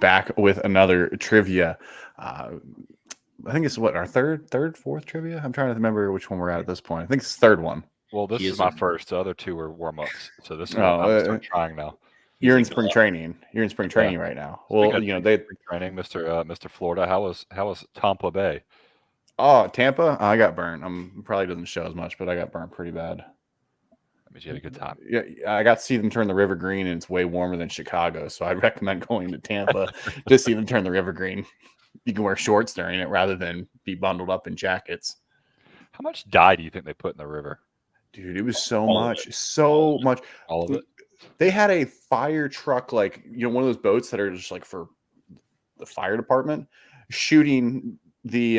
back with another trivia. I think it's our fourth trivia. I'm trying to remember which one we're at this point. I think it's the third one. Well, this is my first. The other two were warm-ups, so this is I'm start trying now. You're in spring training. You're in spring training right now. Well, spring training, Mr. Florida. How was Tampa Bay? Oh, Tampa! I got burnt. Probably doesn't show as much, but I got burnt pretty bad. That means you had a good time. Yeah, I got to see them turn the river green, and it's way warmer than Chicago. So I'd recommend going to Tampa to see them turn the river green. You can wear shorts during it rather than be bundled up in jackets. How much dye do you think they put in the river? Dude, it was so much. All of it? They had a fire truck, like, one of those boats that are just like for the fire department, shooting the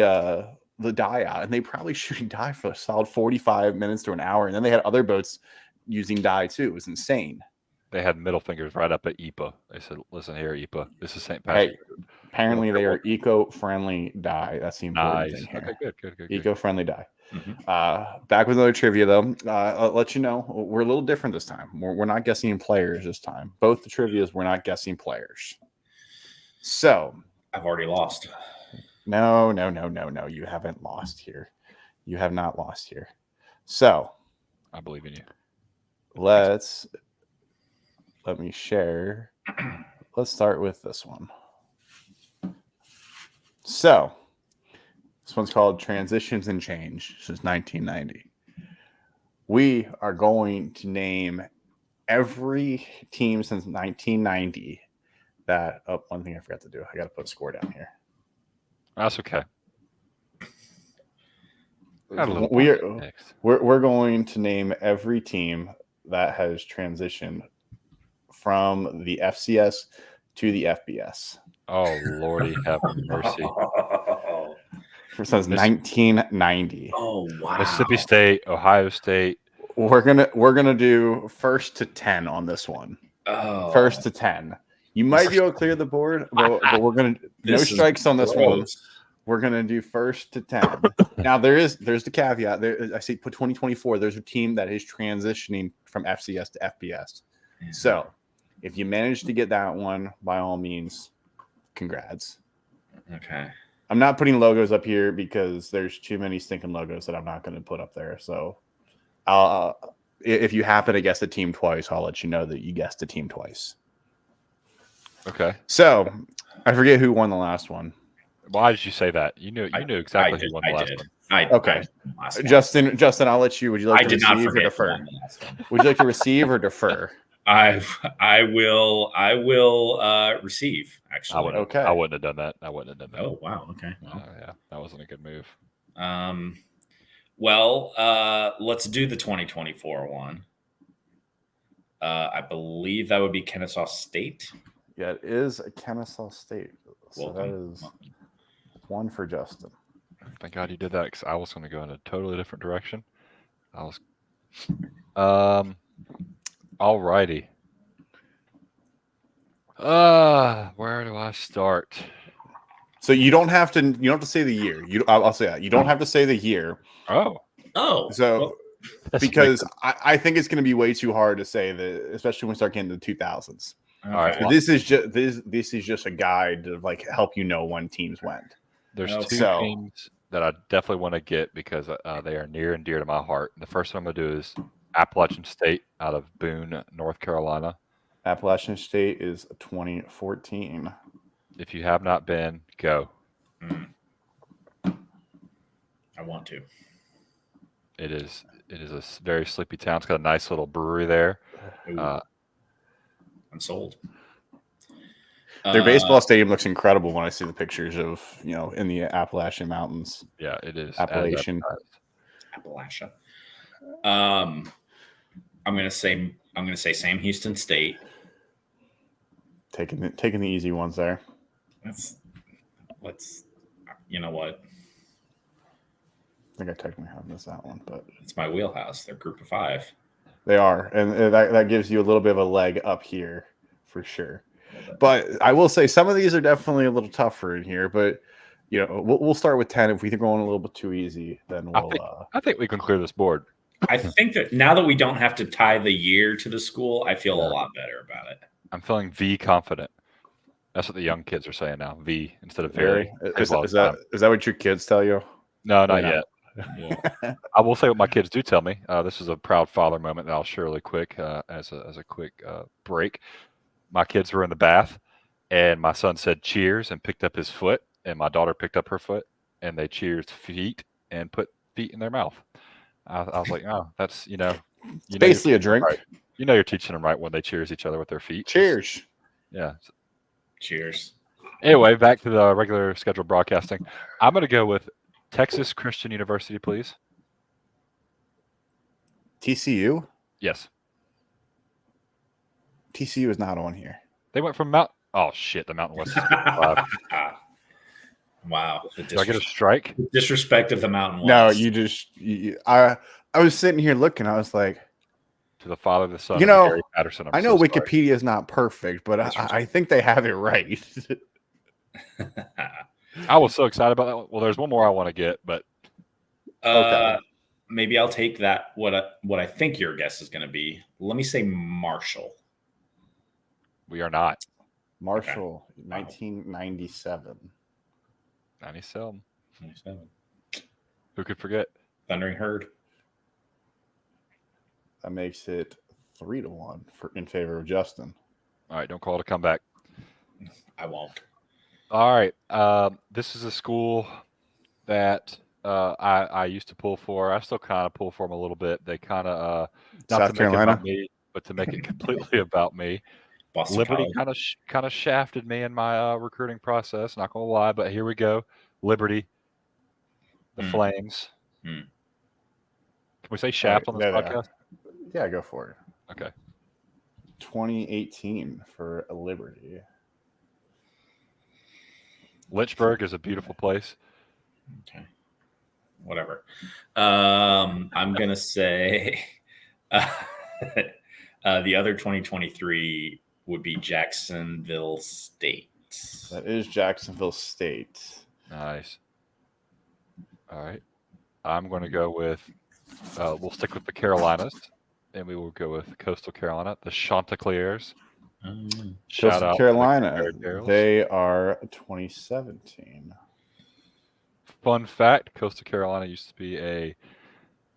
dye out. And they probably shooting dye for a solid 45 minutes to an hour. And then they had other boats using dye too. It was insane. They had middle fingers right up at IPA. They said, listen here, IPA. This is St. Patrick. Hey, apparently they are eco-friendly dye. That's the important thing here. Okay, good. Eco-friendly dye. Mm-hmm. Back with another trivia, though. I'll let you know, we're a little different this time. We're not guessing players this time. Both the trivias, we're not guessing players. So. I've already lost. No. You haven't lost here. You have not lost here. So. I believe in you. Let me share. Let's start with this one. So, this one's called Transitions and Change since 1990. We are going to name every team since 1990 that. Oh, one thing I forgot to do. I got to put a score down here. That's okay. We're going to name every team that has transitioned from the FCS to the FBS. Oh, Lordy, have mercy. Since 1990. Oh, wow. Mississippi State, Ohio State. We're gonna do 1st to 10 on this one. Oh. 1st to 10. You might be able to clear the board, but we're gonna no strikes on this one. We're gonna do 1st to 10. Now there's the caveat. There, I see put 2024. There's a team that is transitioning from FCS to FBS. So if you manage to get that one, by all means, congrats. Okay. I'm not putting logos up here because there's too many stinking logos that I'm not going to put up there. So if you happen to guess the team twice, I'll let you know that you guessed the team twice. Okay. So I forget who won the last one. Why did you say that? You knew exactly who won the last one. Okay. Justin, I'll let you. Would you like to receive or defer? Would you like to receive or defer? I will receive. Actually, I wouldn't have done that. Oh wow. Okay. Well, yeah, that wasn't a good move. Well, let's do the 2024 one. I believe that would be Kennesaw State. Yeah, it is Kennesaw State. So Welcome. that is one for Justin. Thank God you did that because I was going to go in a totally different direction. All righty. Where do I start? So you don't have to say the year. I'll say that. You don't have to say the year. Oh. So because I think it's going to be way too hard to say that, especially when we start getting to the 2000s. Okay. All right. Well, this is just a guide to like help you know when teams went. There's two teams that I definitely want to get because they are near and dear to my heart. The first one I'm going to do is Appalachian State out of Boone, North Carolina. Appalachian State is 2014. If you have not been, go. I want to. It is a very sleepy town. It's got a nice little brewery there. I'm sold. Their baseball stadium looks incredible when I see the pictures of, in the Appalachian Mountains. Yeah, it is. Appalachian. Appalachia. I'm gonna say Sam Houston State. Taking the easy ones there. Let's you know what? I think I technically have missed that one, but it's my wheelhouse. They're group of 5. They are, and that gives you a little bit of a leg up here for sure. But I will say some of these are definitely a little tougher in here. But we'll start with 10. If we think we're going a little bit too easy, then we'll. I think we can clear this board. I think that now that we don't have to tie the year to the school, I feel a lot better about it. I'm feeling confident. That's what the young kids are saying now. V instead of Really? very. Saves a lot Is of time. that what your kids tell you? No, Or not not? yet. Yeah. I will say what my kids do tell me. This is a proud father moment that I'll share really quick as a quick break. My kids were in the bath, and my son said cheers and picked up his foot, and my daughter picked up her foot, and they cheered feet and put feet in their mouth. I was like, oh, that's It's basically a drink. Right. You're teaching them right when they cheers each other with their feet. Cheers. Yeah. Cheers. Anyway, back to the regular scheduled broadcasting. I'm going to go with Texas Christian University, please. TCU? Yes. TCU is not on here. They went from the Mountain West. Wow. Did I get a strike? Disrespect of the Mountain No, West. you just I was sitting here looking. I was like, To the father, the son, You of know, Gary Patterson. I know Wikipedia is not perfect, but I think they have it right. I was so excited about that one. Well, there's one more I want to get, but Okay. Maybe I'll take that. What I think your guess is going to be. Let me say Marshall. we are not. Marshall, 1997. 97. 27. Who could forget? Thundering Herd. That makes it 3-1 in favor of Justin. All right, don't call it a comeback. I won't. All right. This is a school that I used to pull for. I still kind of pull for them a little bit. They kind of not South to make Carolina? it about me, but to make it completely about me. Boston Liberty College. kind of shafted me in my recruiting process. Not gonna lie, but here we go. Liberty, the Flames. Can we say shaft on this podcast? Yeah, go for it. Okay. 2018 for Liberty. Lynchburg is a beautiful place. Okay. Whatever. I'm gonna say the other 2023 would be Jacksonville State. That is Jacksonville State. Nice. All right. I'm going to go with, we'll stick with the Carolinas, and we will go with Coastal Carolina, the Chanticleers. Shout Coastal out Carolina. to the Carol Bears. They are 2017. Fun fact, Coastal Carolina used to be a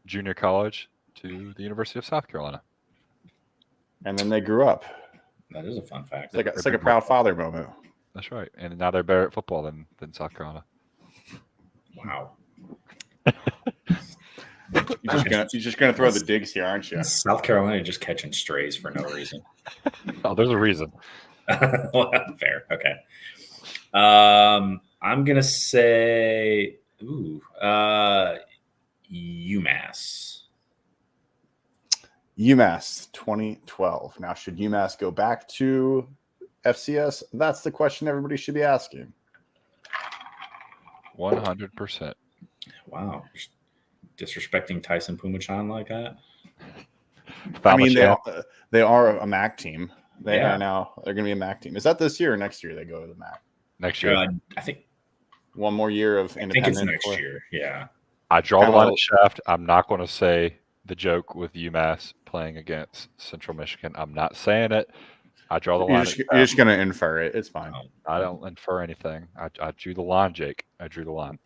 junior college to the University of South Carolina. And then they grew up. That is a fun fact. It's like a proud father moment. That's right. And now they're better at football than South Carolina. Wow. You're just gonna throw the digs here, aren't you? South Carolina just catching strays for no reason. Oh, there's a reason. Fair. Okay. I'm gonna say UMass. UMass 2012. Now, should UMass go back to FCS? That's the question everybody should be asking. 100%. Wow. Disrespecting Tyson Pumachan like that? I mean, they are a MAC team. They're going to be a MAC team. Is that this year or next year they go to the MAC? Next year. I think one more year of independent. I think it's next year. Yeah. I draw the line at shaft. I'm not going to say the joke with UMass playing against Central Michigan. I'm not saying it. I draw the line. You're just going to infer it. It's fine. I don't infer anything. I drew the line, Jake. I drew the line.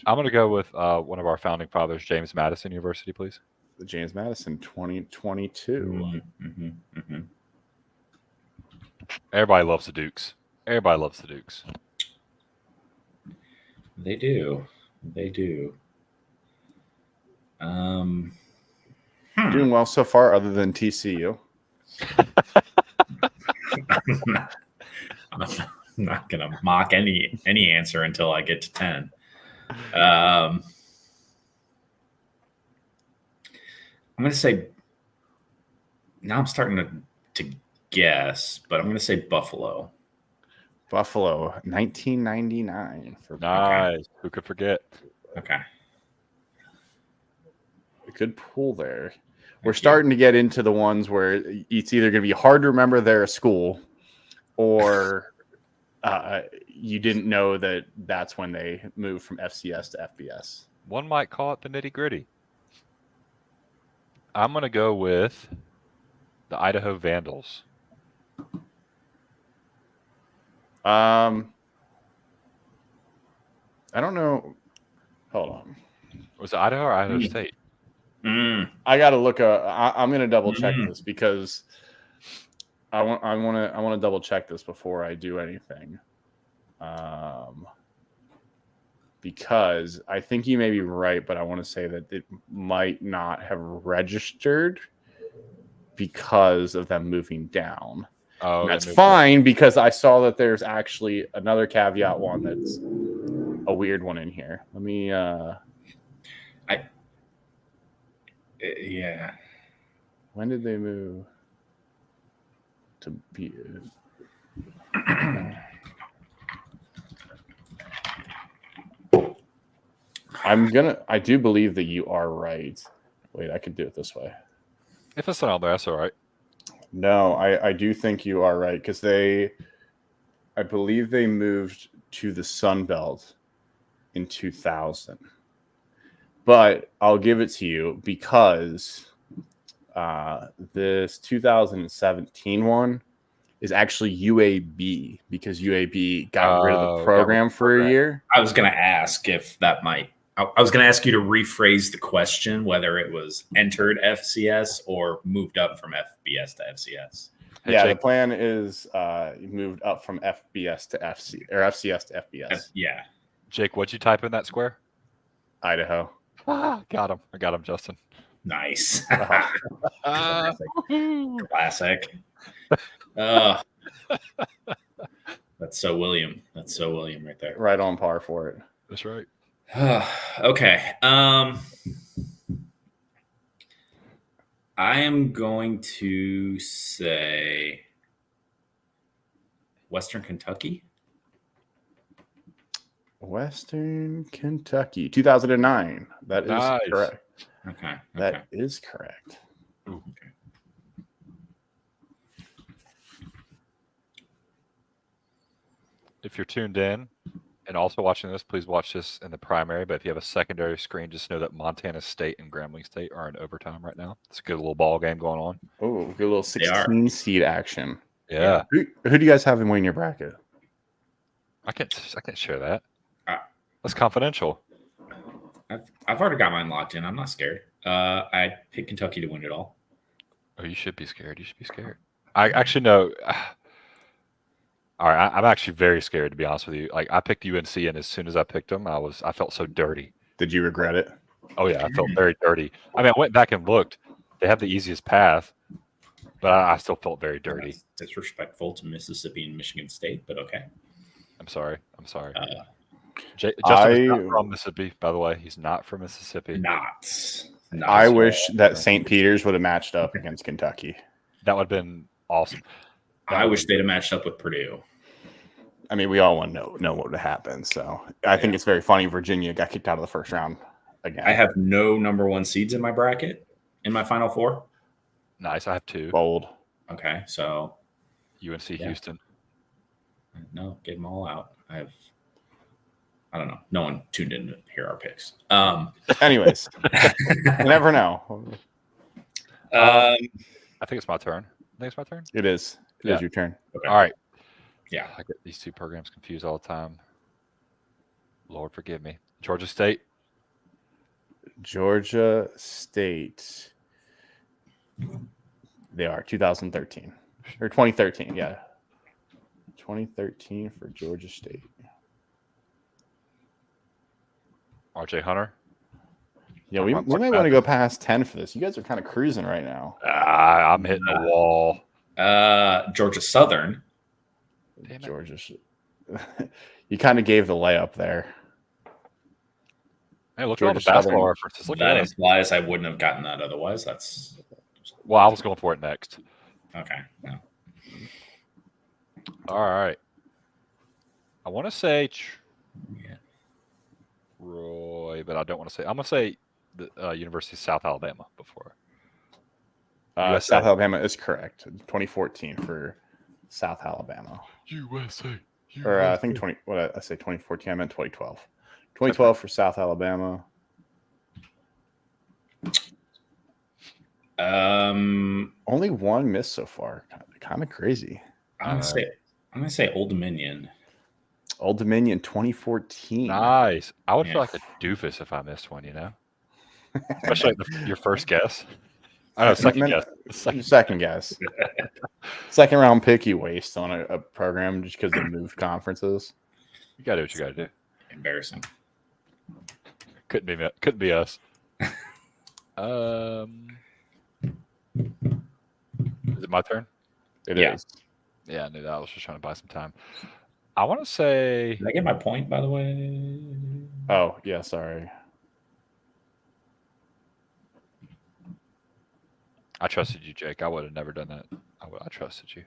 I'm going to go with one of our founding fathers, James Madison University, please. The James Madison 2022. Everybody loves the Dukes. Everybody loves the Dukes. They do. They do. Doing well so far, other than TCU. I'm not gonna mock any answer until I get to 10. I'm gonna say. Now I'm starting to guess, but I'm gonna say Buffalo. Buffalo, 1999. Nice. Okay. Who could forget? Okay. A good pull there. We're starting to get into the ones where it's either going to be hard to remember they're a school or you didn't know that that's when they moved from FCS to FBS. One might call it the nitty-gritty. I'm going to go with the Idaho Vandals. I don't know. Hold on. Was it Idaho or Idaho State? I got to look. I'm going to double check this because I want to double check this before I do anything. Because I think you may be right, but I want to say that it might not have registered because of them moving down. Oh, that's fine because I saw that there's actually another caveat one that's a weird one in here. Let me yeah. When did they move to be? I do believe that you are right. Wait, I could do it this way. If it's not on there, that's all right. No, I do think you are right because I believe they moved to the Sun Belt in 2000. But I'll give it to you because this 2017 one is actually UAB because UAB got rid of the program for a year. I was going to ask if that might. I was going to ask you to rephrase the question, whether it was entered FCS or moved up from FBS to FCS. Hey, yeah, Jake. The plan is moved up from FBS to FCS to FBS. Yeah. Jake, what'd you type in that square? Idaho. Got him. I got him, Justin. Nice. Classic. That's so William. That's so William right there. Right on par for it. That's right. Okay. I am going to say Western Kentucky. Western Kentucky, 2009. That Nice. is correct. Okay. That is correct. Ooh, okay. If you're tuned in and also watching this, please watch this in the primary. But if you have a secondary screen, just know that Montana State and Grambling State are in overtime right now. It's a good little ball game going on. Oh, good little 16 seed action. Yeah. Who do you guys have in winning your bracket? I can't share that. That's confidential. I've already got mine locked in. I'm not scared. I picked Kentucky to win it all. Oh, you should be scared. You should be scared. I actually know. All right, I'm actually very scared, to be honest with you. Like, I picked UNC, and as soon as I picked them, I felt so dirty. Did you regret it? Oh yeah, I felt very dirty. I mean, I went back and looked. They have the easiest path, but I still felt very dirty. That's disrespectful to Mississippi and Michigan State, but okay. I'm sorry. Justin is not from Mississippi, by the way. He's not from Mississippi. Not I wish that St. Peter's would have matched up against Kentucky. That would have been awesome. I wish they'd have matched up with Purdue. I mean, we all want to know what would have happened. So I think it's very funny Virginia got kicked out of the first round again. I have no number one seeds in my bracket in my Final Four. Nice. I have 2. Bold. Okay, so UNC Houston. No, get them all out. I don't know. No one tuned in to hear our picks. Anyways, you never know. I think it's my turn. It is. It is your turn. Okay. All right. Yeah. I get these 2 programs confused all the time. Lord forgive me. Georgia State. They are 2013 or 2013. Yeah. 2013 for Georgia State. RJ Hunter. Yeah, we might want to go past 10 for this. You guys are kind of cruising right now. I'm hitting the wall. Georgia Southern. Damn it. Georgia. You kind of gave the layup there. Hey, look at all the basketball references. Look That at implies I wouldn't have gotten that otherwise. That's well, I was going for it next. okay. No. All right. I want to say Troy, but I don't want to say. I'm going to say the University of South Alabama before. South Alabama is correct. 2014 for South Alabama. USA. Or I think 2014. I meant 2012. 2012 for South Alabama. Only one miss so far. Kind of crazy. I'm I'm gonna say Old Dominion. Old Dominion 2014. Nice. I would feel like a doofus if I missed one, especially like your first guess. I know, second guess. Second guess. Second round pick you waste on a program just because they moved conferences. You gotta do what you gotta do. Embarrassing. Couldn't be us. Is it my turn? It is. Yeah, I knew that. I was just trying to buy some time. I want to say. Did I get my point, by the way? Oh, yeah, sorry. I trusted you, Jake. I would have never done that. I trusted you.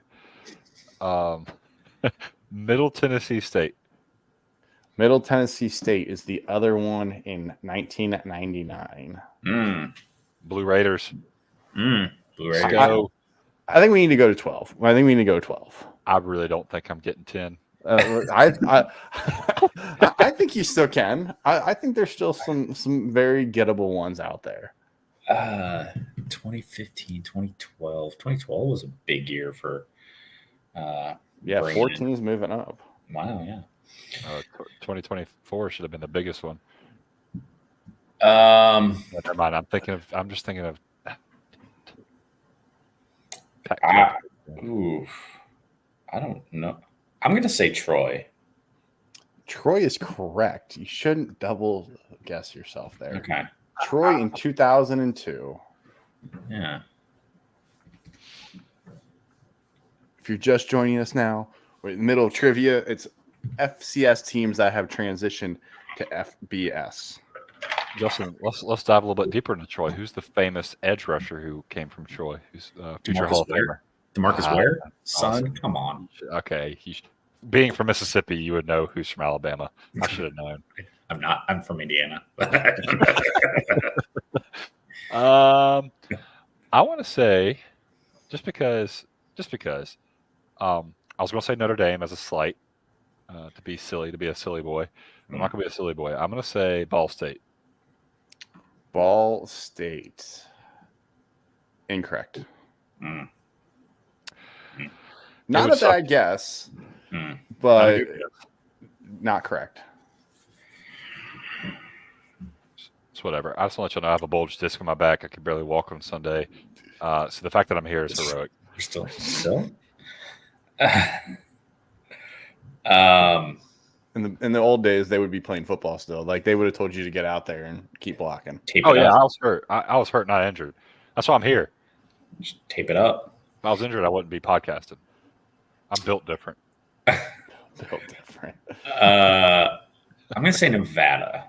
Middle Tennessee State. Middle Tennessee State is the other one in 1999. Blue Raiders. Blue Raiders. I think we need to go to 12. I think we need to go to 12. I really don't think I'm getting 10. I think you still can. I think there's still some very gettable ones out there. 2015, 2012. 2012 was a big year for. 14 is moving up. Wow, yeah. 2024 should have been the biggest one. Never mind. I'm just thinking of. I don't know. I'm going to say Troy. Troy is correct. You shouldn't double guess yourself there. Okay. Troy in 2002. Yeah. If you're just joining us now, we're in the middle of trivia. It's FCS teams that have transitioned to FBS. Justin, let's dive a little bit deeper into Troy. Who's the famous edge rusher who came from Troy? Who's future Hall of Famer? DeMarcus Ware? Son, awesome. Come on. Okay. Being from Mississippi, you would know who's from Alabama. I should have known. I'm not. I'm from Indiana. I want to say, just because, I was going to say Notre Dame as a slight, to be a silly boy. I'm not going to be a silly boy. I'm going to say Ball State. Ball State. Incorrect. Not a bad guess, but not correct. It's whatever. I just want to let you know I have a bulged disc on my back. I can barely walk on Sunday. So the fact that I'm here is heroic. Still? In the old days, they would be playing football still. Like they would have told you to get out there and keep blocking. I was hurt. I was hurt, not injured. That's why I'm here. Just tape it up. If I was injured, I wouldn't be podcasting. I'm built different. I'm going to say Nevada.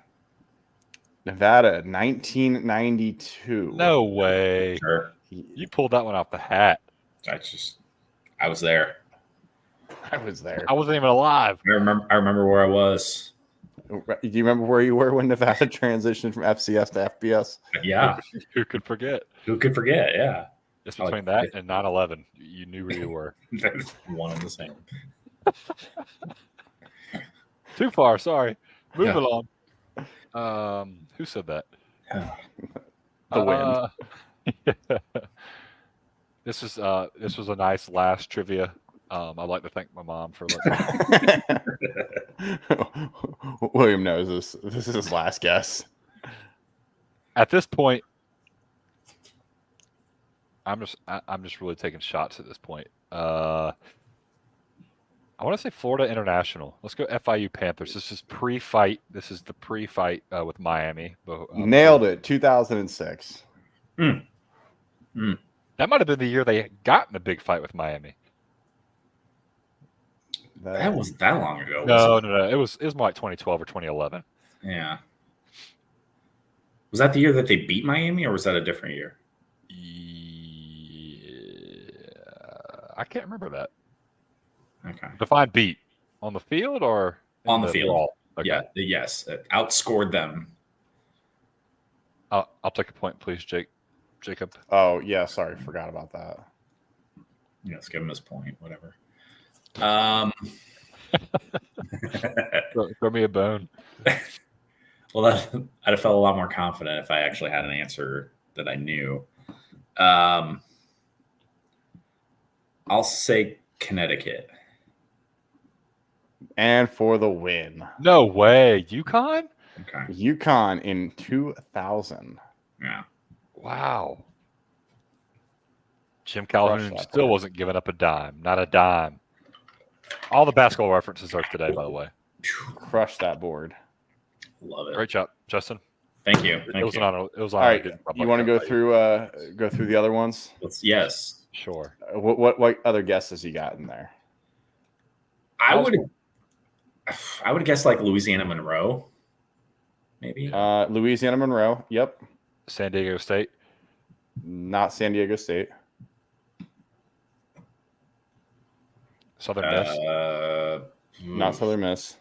Nevada, 1992. No way. Sure. You pulled that one off the hat. I was there. I was there. I wasn't even alive. I remember where I was. Do you remember where you were when Nevada transitioned from FCS to FBS? Yeah. Who could forget? Yeah. Just between that and 9/11, you knew where you were. One and the same. Too far. Sorry. Move along. Who said that? The wind. This was a nice last trivia. I'd like to thank my mom for William knows this. This is his last guess. At this point, I'm just really taking shots at this point. I want to say Florida International. Let's go FIU Panthers. This is pre-fight. This is the pre-fight with Miami. Nailed it. 2006. That might have been the year they got in a big fight with Miami. That wasn't that long ago. No. It was more like 2012 or 2011. Yeah. Was that the year that they beat Miami, or was that a different year? I can't remember that. Okay. Define beat on the field or on the field? Okay. Yeah. Yes. It outscored them. I'll take a point, please, Jacob. Oh yeah, sorry, forgot about that. Let's give him his point. Whatever. Throw me a bone. Well, I'd have felt a lot more confident if I actually had an answer that I knew. I'll say Connecticut. And for the win. No way. UConn? Okay. UConn in 2000. Yeah. Wow. Jim Crush Calhoun that still board. wasn't giving up a dime. Not a dime. All the basketball references are today, by the way. Crush that board. Love it. Great job, Justin. Thank you. It Thank was you. on All a right, good you want to go through the other ones? Yes. Sure. What other guesses you got in there? I would guess like Louisiana Monroe, maybe. Louisiana Monroe. Yep. San Diego State. Not San Diego State. Southern Miss. Not Southern Miss.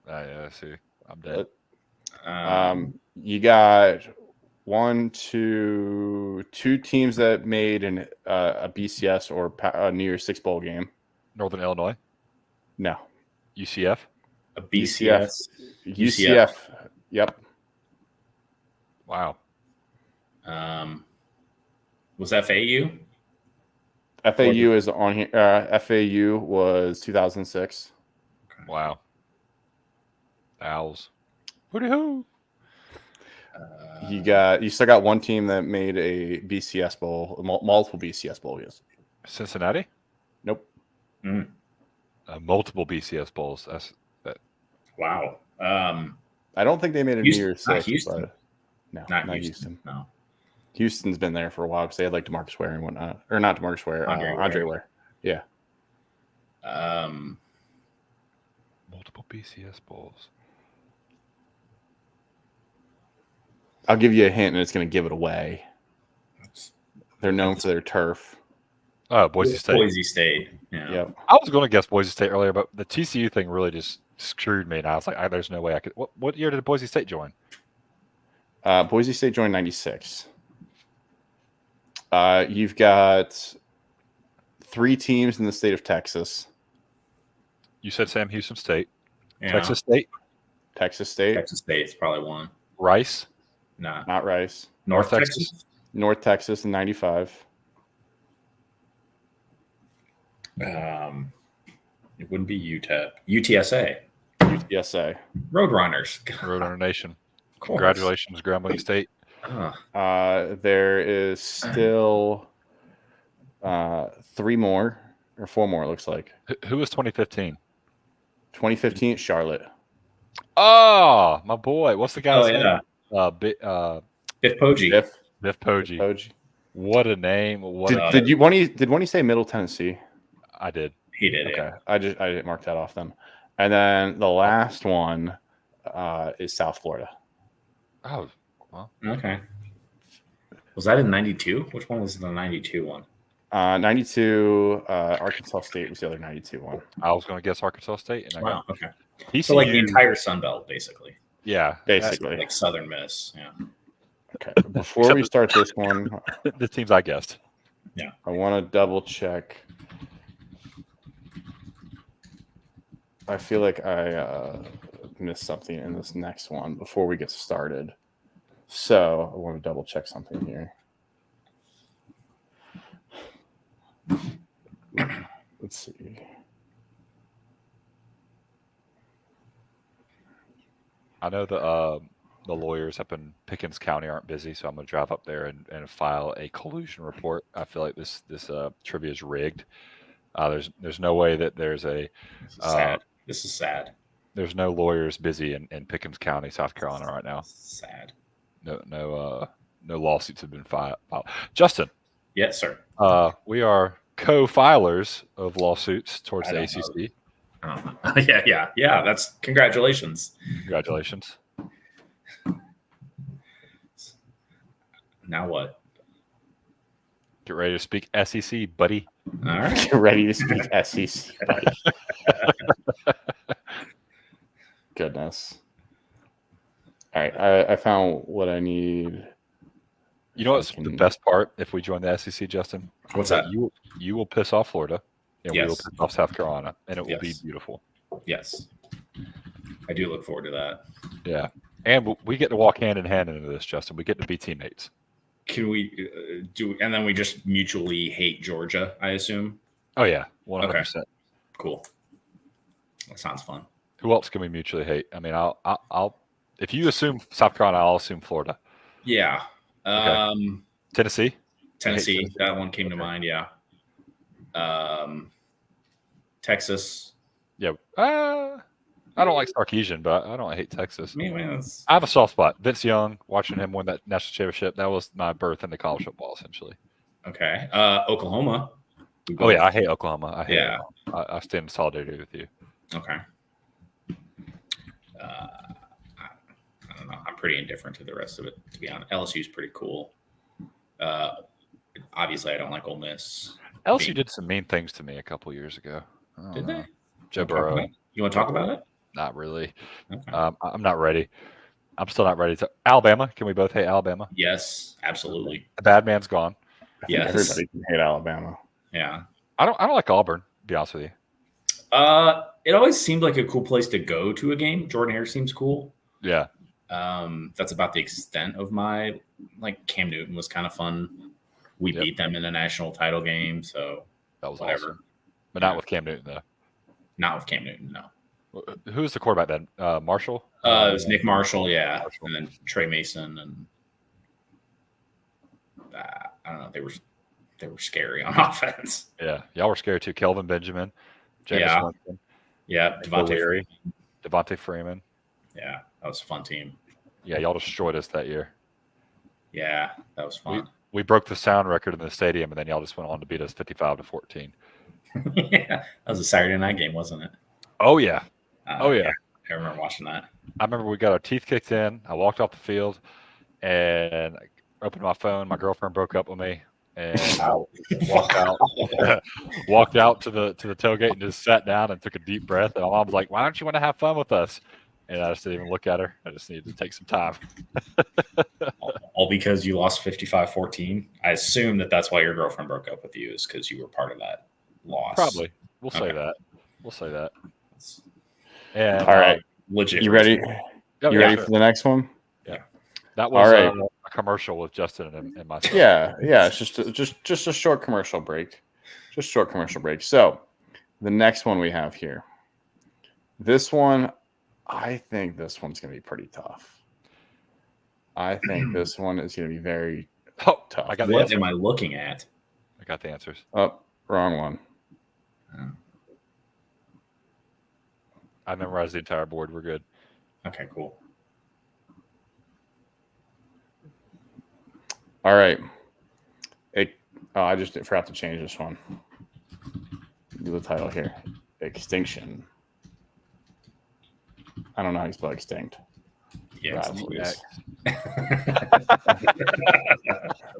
Yeah, I see. I'm dead. You got two teams that made a BCS or a New Year's Six bowl game. Northern Illinois. No. UCF. A BCS. UCF. Yep. Wow. Was FAU? FAU is on here. FAU was 2006. Wow. Owls. Hooty hoo. You still got one team that made a BCS bowl, multiple BCS bowl. Yes. Cincinnati. Nope. Multiple BCS bowls. Wow. I don't think they made a Houston, New Year's not Six. Houston. But no, Not not Houston. Houston. No. Houston's been there for a while because they had like DeMarcus Ware and whatnot, or not DeMarcus Ware, Andre Ware. Yeah. Multiple BCS bowls. I'll give you a hint, and it's going to give it away. They're known for their turf. Oh, Boise State. Boise State. Yeah. Yep. I was going to guess Boise State earlier, but the TCU thing really just screwed me. And I was like, there's no way I could. What year did Boise State join? Boise State joined 96. You've got 3 teams in the state of Texas. You said Sam Houston State. Yeah. Texas State. Texas State. Texas State's probably one. Rice. Nah. Not Rice. North Texas. North Texas in 95. It wouldn't be UTEP. UTSA. UTSA. Roadrunners. Roadrunner Nation. Of course. Congratulations, Grambling State. There is still 3 more or 4 more. It looks like Who was 2015? 2015 Charlotte. Oh, my boy. What's the guy's name? Biff Poggi. Biff Poggi. Poggi. What a name! Did one say Middle Tennessee? I did. He did. Okay, I didn't mark that off then. And then the last one is South Florida. Oh, well. Okay. Was that in 92? Which one was the 92 one? 92 Arkansas State was the other 92 one. I was going to guess Arkansas State. And Wow. Okay. TCU, So like the entire Sun Belt, basically. Yeah, Basically. Like Southern Miss. Yeah. Okay. Before we start this one, the teams I guessed. Yeah. I want to double check. I feel like I missed something in this next one before we get started. So I want to double check something here. Let's see. I know the lawyers up in Pickens County aren't busy, so I'm going to drive up there and file a collusion report. I feel like this trivia is rigged. There's no way that there's a Sad. This is sad. There's no lawyers busy in Pickens County, South Carolina right now. Sad. No lawsuits have been filed. Justin. Yes, sir. We are co-filers of lawsuits towards the ACC. Yeah. That's congratulations. Congratulations. Now what? Get ready to speak SEC, buddy. All right. Get ready to speak SEC. Buddy. Goodness. All right, I found what I need. You know what's the best part if we join the SEC, Justin? What's that? You will piss off Florida, and we will Yes. piss off South Carolina, and it will be Yes. beautiful. Yes. I do look forward to that. Yeah. And we get to walk hand in hand into this, Justin. We get to be teammates. Can we and then we just mutually hate Georgia, I assume? Oh, yeah. 100%. Cool. That sounds fun. Who else can we mutually hate? I mean, I'll if you assume South Carolina, I'll assume Florida. Yeah. Okay. Tennessee. Tennessee. That one came to mind. Yeah. Texas. Yeah. I don't like Sarkisian, but I don't hate Texas. I I have a soft spot. Vince Young, watching him win that national championship, that was my birth into college football, essentially. Okay. Oklahoma. Oh, yeah. I hate Oklahoma. Yeah. I stand in solidarity with you. Okay. I don't know. I'm pretty indifferent to the rest of it, to be honest. LSU is pretty cool. Obviously, I don't like Ole Miss. LSU did some mean things to me a couple years ago. Did they? Joe Burrow. You want to talk about it? Not really. Okay. I'm not ready. I'm still not ready to. Alabama. Can we both hate Alabama? Yes, absolutely. The bad man's gone. Yes. Everybody can hate Alabama. Yeah. I don't like Auburn, to be honest with you. It always seemed like a cool place to go to a game. Jordan Hare seems cool. Yeah. That's about the extent of my Cam Newton was kind of fun. We beat them in a national title game, so that was whatever. Awesome. But not with Cam Newton, though. Not with Cam Newton, no. Who was the quarterback then? Marshall? It was Nick Marshall, yeah. And then Trey Mason, and I don't know. They were scary on offense. Yeah, y'all were scary too. Kelvin Benjamin, James Winston, Devontae Freeman. Yeah, that was a fun team. Yeah, y'all destroyed us that year. Yeah, that was fun. We broke the sound record in the stadium, and then y'all just went on to beat us 55-14. Yeah, that was a Saturday night game, wasn't it? Oh yeah. Yeah, I remember watching that. I remember we got our teeth kicked in. I walked off the field, and I opened my phone. My girlfriend broke up with me, and I walked out to the tailgate and just sat down and took a deep breath. And my mom was like, "Why don't you want to have fun with us?" And I just didn't even look at her. I just needed to take some time. All because you lost 55-14. I assume that's why your girlfriend broke up with you, is because you were part of that loss. Probably. We'll say that. And, all right. Legit. You ready? You ready for the next one? Yeah. That was a commercial with Justin and myself. Yeah. It's just a short commercial break. So the next one we have here. This one, I think this one's going to be pretty tough. I think this one is going to be very tough. What am I looking at? I got the answers. Oh, wrong one. I memorized the entire board. We're good. Okay, cool. All right. I just forgot to change this one. Do the title here. Extinction. I don't know how you spell extinct. Yeah.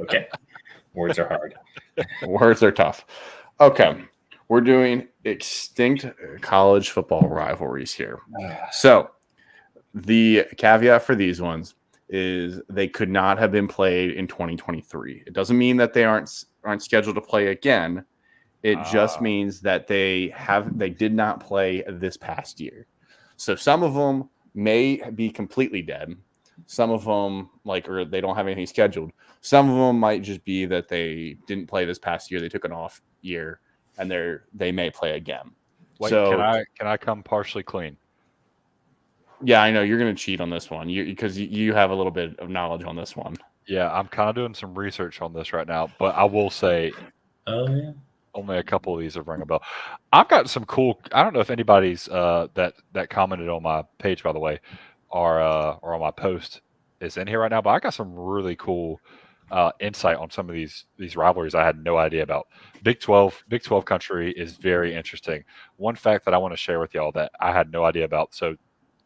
Okay. Words are hard. Words are tough. Okay. We're doing extinct college football rivalries here. So the caveat for these ones is they could not have been played in 2023. It doesn't mean that they aren't scheduled to play again. It just means that they did not play this past year. So some of them may be completely dead. Some of them or they don't have anything scheduled. Some of them might just be that they didn't play this past year. They took an off year. And they may play again. Wait, so can I come partially clean? Yeah, I know you're going to cheat on this one because you have a little bit of knowledge on this one. Yeah, I'm kind of doing some research on this right now, but I will say, only a couple of these have rung a bell. I've got some cool. I don't know if anybody's that commented on my page, by the way, or on my post is in here right now. But I got some really cool insight on some of these rivalries I had no idea about. Big 12 country is very interesting. One fact that I want to share with y'all that I had no idea about. So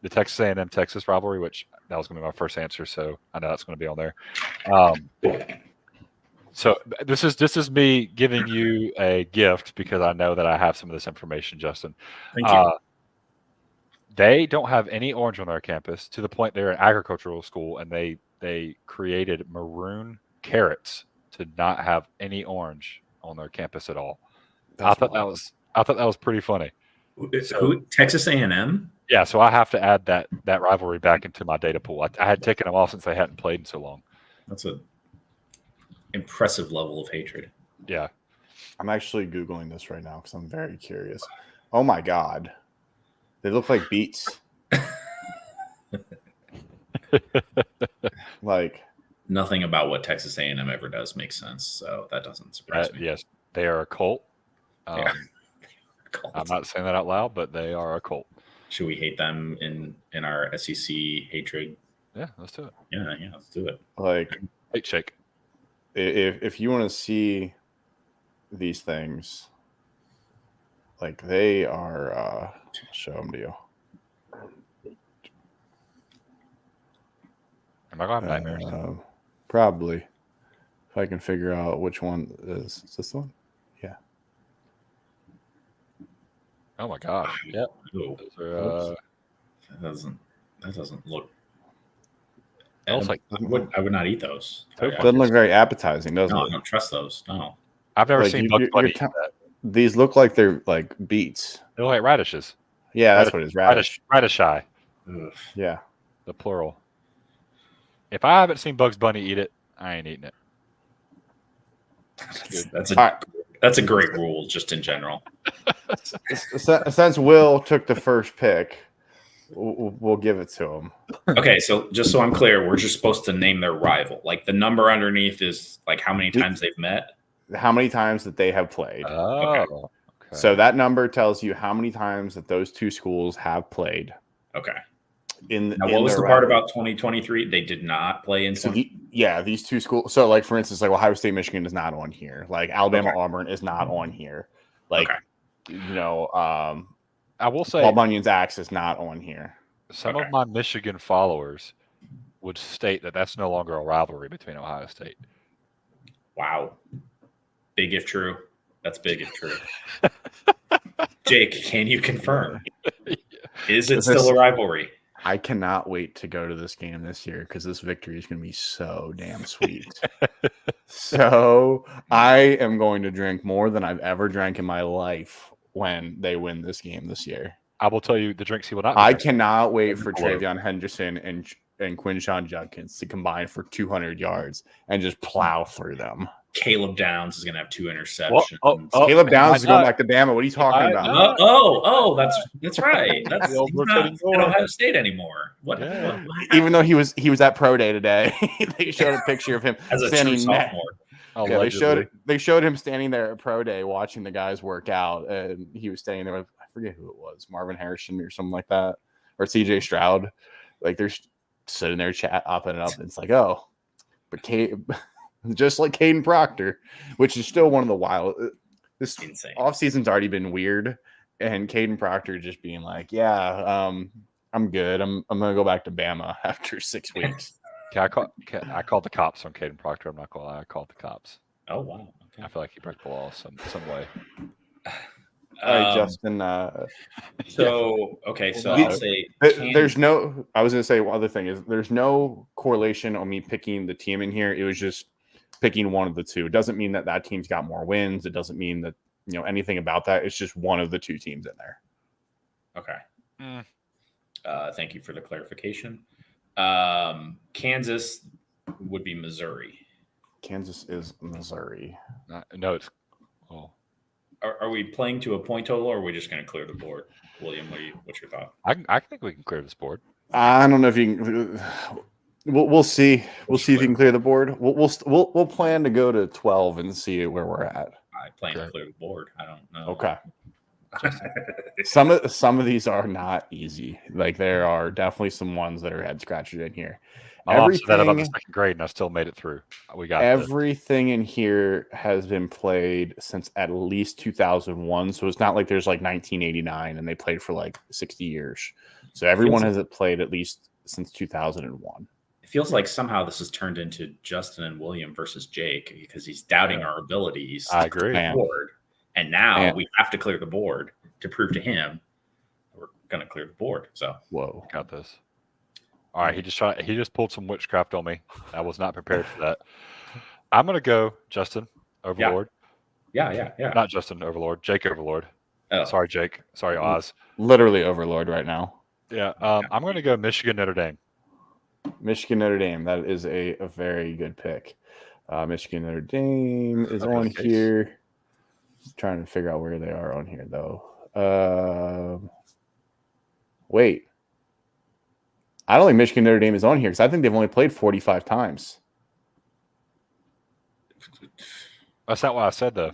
the Texas A&M Texas rivalry, which that was going to be my first answer, so I know that's going to be on there. So this is me giving you a gift because I know that I have some of this information, Justin. Thank you. They don't have any orange on their campus to the point they're an agricultural school, and they created maroon carrots to not have any orange on their campus at all. I thought that was pretty funny. Texas A&M? Yeah, so I have to add that rivalry back into my data pool. I had taken them off since they hadn't played in so long. That's an impressive level of hatred. Yeah. I'm actually Googling this right now because I'm very curious. Oh, my God. They look like beets. Like Nothing about what Texas A&M ever does makes sense, so that doesn't surprise me. Yes, they are a cult. They are I'm not saying that out loud, but they are a cult. Should we hate them in our SEC hatred? Yeah, let's do it. Yeah, let's do it. like Hate shake. if you want to see these things, like they are I'll show them to you. Am I gonna have nightmares? Probably. If I can figure out which one is this the one? Yeah. Oh my gosh. Yep. Ooh, Those are, that doesn't look. Almost like I would not eat those. Doesn't look very appetizing, does it? No, I don't trust those. No. I've never Like, seen Bugs Bunny eat that. These look like they're like beets. They look like radishes. Yeah, that's what it is. Radish eye. Ugh. Yeah. The plural. If I haven't seen Bugs Bunny eat it, I ain't eating it. That's a great rule, just in general. Since Will took the first pick, we'll give it to him. Okay, so just so I'm clear, we're just supposed to name their rival. Like the number underneath is like how many times they've met. How many times that they have played. Okay. So that number tells you how many times that those two schools have played. Okay. Now, what was the part about 2023? They did not play in. These two schools. So, like for instance, like Ohio State, Michigan is not on here. Like Alabama, Auburn is not on here. Like I will say, Paul Bunyan's axe is not on here. Some of my Michigan followers would state that that's no longer a rivalry between Ohio State. Wow. Big if true. That's big if true. Jake, can you confirm? Is it still a rivalry? I cannot wait to go to this game this year because this victory is going to be so damn sweet. So I am going to drink more than I've ever drank in my life when they win this game this year. I will tell you the drinks he will not. I cannot wait for Travion Henderson and Quinshawn Judkins to combine for 200 yards and just plow through them. Caleb Downs is going to have 2 interceptions. Caleb Downs is going back to Bama. What are you talking about? That's right. That's he's not at Ohio State anymore. What? Even though he was at Pro Day today, they showed a picture of him as a true sophomore. They showed him standing there at Pro Day watching the guys work out, and he was standing there with, I forget who it was, Marvin Harrison or something like that, or CJ Stroud. Like they're sitting there chat up and up. And it's like, oh, but just like Caden Proctor, which is still one of the wild. This offseason's already been weird, and Caden Proctor just being like, "Yeah, I'm good. I'm gonna go back to Bama after 6 weeks." I called the cops on Caden Proctor. I'm not gonna lie, I called the cops. Oh wow! Okay. I feel like he broke the law some way. All right, Justin. So I'll say there's no. I was gonna say one other thing is there's no correlation on me picking the team in here. It was just picking one of the two. It doesn't mean that team's got more wins. It doesn't mean that anything about that. It's just one of the two teams in there. Okay. Thank you for the clarification. Kansas would be Missouri. Kansas is Missouri. No, it's. Are we playing to a point total, or are we just going to clear the board? William, what's your thought? I think we can clear this board. I don't know if you can. We'll see. We'll see if you can clear the board. We'll plan to go to 12 and see where we're at. I plan to clear the board. I don't know. Okay. Some of these are not easy. Like there are definitely some ones that are head scratchers in here. I said that about the second grade, and I still made it through. We got everything in here has been played since at least 2001. So it's not like there's like 1989 and they played for like 60 years. So everyone has played at least since 2001. It feels like somehow this has turned into Justin and William versus Jake because he's doubting our abilities. I agree. And now we have to clear the board to prove to him we're going to clear the board. So whoa, got this. All right, he just pulled some witchcraft on me. I was not prepared for that. I'm going to go Justin Overlord. Yeah. Not Justin Overlord, Jake Overlord. Oh. Sorry, Jake. Sorry, Oz. Literally Overlord right now. Yeah. I'm going to go Michigan Notre Dame. Michigan Notre Dame. That is a very good pick. Michigan Notre Dame is on here. I'm trying to figure out where they are on here though. Wait. I don't think Michigan Notre Dame is on here because I think they've only played 45 times. That's not what I said, though.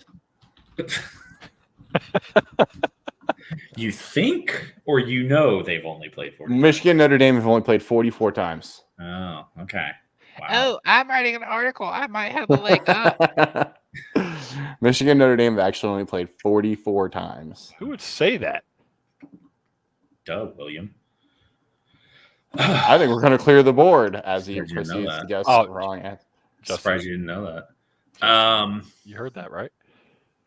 You think or they've only played 40? Michigan Notre Dame have only played 44 times. Oh, okay. Wow. Oh, I'm writing an article. I might have the leg up. Michigan Notre Dame have actually only played 44 times. Who would say that? Duh, William. I think we're going to clear the board as he Surprised you didn't know proceeds to that. guess Oh, wrong. Surprised you didn't know that. You heard that, right?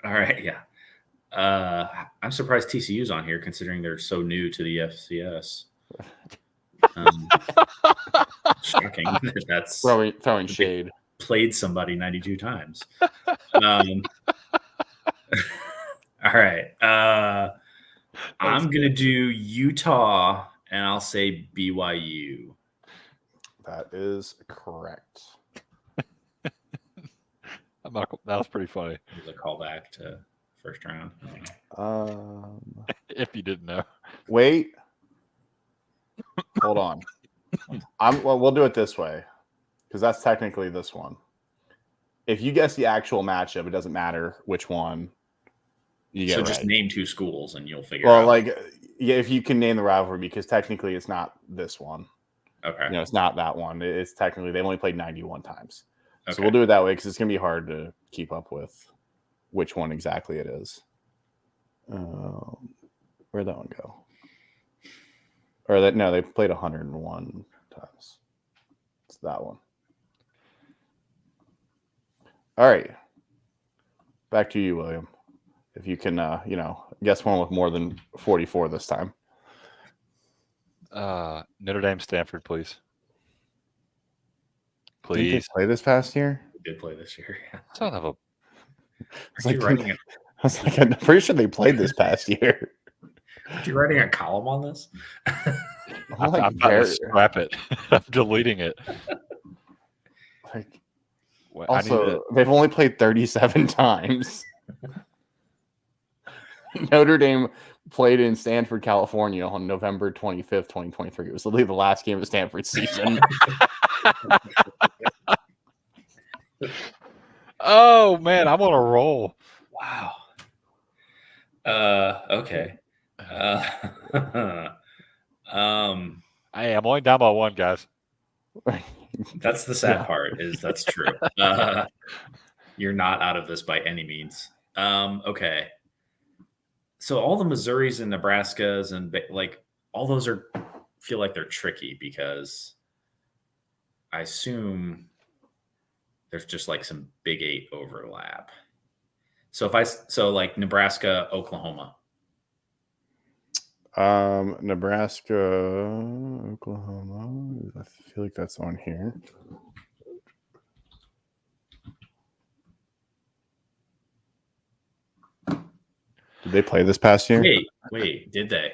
All right, yeah. I'm surprised TCU's on here considering they're so new to the FCS. Shocking. That's Throwing shade. Played somebody 92 times. All right. I'm going to do Utah, and I'll say BYU. That is correct. That was pretty funny. It was a callback to first round. If you didn't know. Wait. Hold on. We'll do it this way because that's technically this one. If you guess the actual matchup, it doesn't matter which one you get. So right. just name two schools and you'll figure out. Well, if you can name the rivalry, because technically it's not this one. Okay. It's not that one. It's technically they've only played 91 times. Okay. So we'll do it that way because it's going to be hard to keep up with which one exactly it is. Where'd that one go? They played 101 times. It's that one. All right. Back to you, William. If you can, guess one with more than 44 this time. Notre Dame, Stanford, please. Did they Please. play this past year? Did play this year. Yeah. Son of a. I'm pretty sure they played this past year. Are you writing a column on this? I'm about to scrap it. I'm deleting it. They've only played 37 times. Notre Dame played in Stanford, California on November 25th, 2023. It was literally the last game of Stanford's season. Oh, man, I'm on a roll. Wow. Okay. Hey, I'm only down by one, guys. That's the sad part. That's true. You're not out of this by any means. Okay. So all the Missouris and Nebraskas and all those feel like they're tricky because I assume there's just some Big 8 overlap. So Nebraska, Oklahoma. Nebraska, Oklahoma. I feel like that's on here. Did they play this past year? Wait, did they?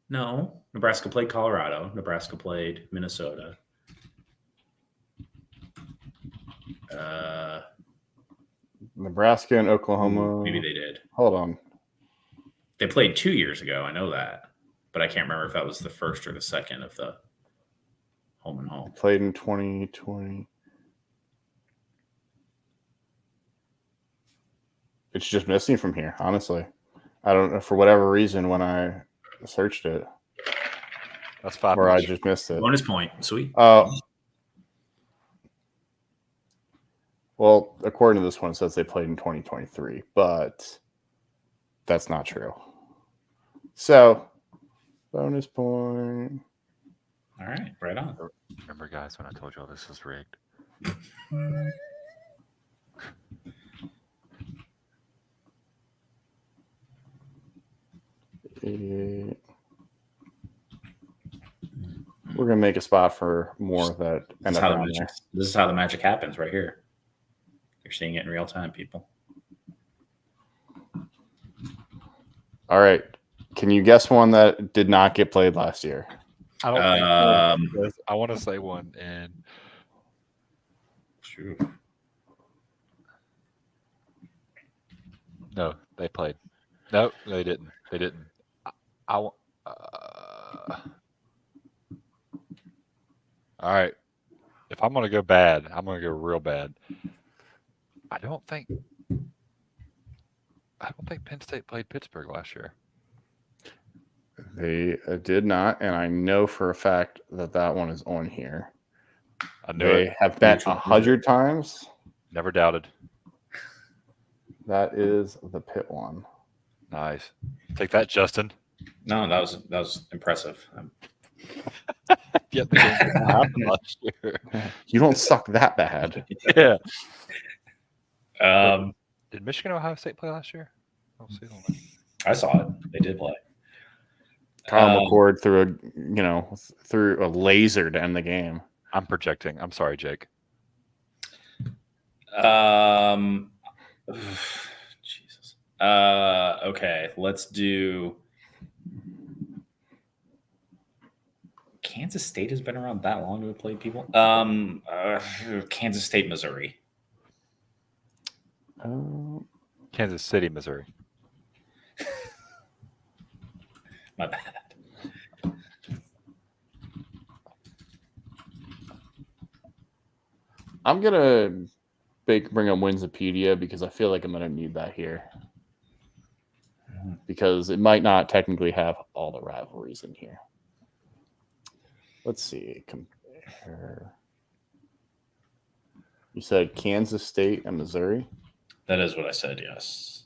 No. Nebraska played Colorado. Nebraska played Minnesota. Nebraska and Oklahoma. Maybe they did. Hold on. They played 2 years ago. I know that. But I can't remember if that was the first or the second of the home and home. Played in 2020. It's just missing from here, honestly. I don't know, for whatever reason, when I searched it. That's 5 Or points. I just missed it. Bonus point. Sweet. Well, according to this one, it says they played in 2023, but that's not true. So, bonus point. All right, right on. Remember, guys, when I told you all this is rigged? We're going to make a spot for more of that. This is how the magic happens right here. You're seeing it in real time, people. All right. Can you guess one that did not get played last year? I don't think I want to say one, and no, they played. No, they didn't. They didn't. All right. If I'm going to go bad, I'm going to go real bad. I don't think Penn State played Pittsburgh last year. They did not, and I know for a fact that one is on here. I knew They it. have bet 100 times. Never doubted. That is the Pitt one. Nice. Take that, Justin. No, that was impressive. Yeah, the game didn't happen last year. You don't suck that bad. Yeah. Um, Did Michigan Ohio State play last year? I saw it. They did play. Kyle McCord threw a laser to end the game. I'm projecting. I'm sorry, Jake. Jesus. Okay, let's do. Kansas State has been around that long to have played people. Kansas State, Missouri. Kansas City, Missouri. My bad. I'm gonna bring up Winsipedia because I feel like I'm gonna need that here. Because it might not technically have all the rivalries in here. Let's see. Compare. You said Kansas State and Missouri? That is what I said, yes.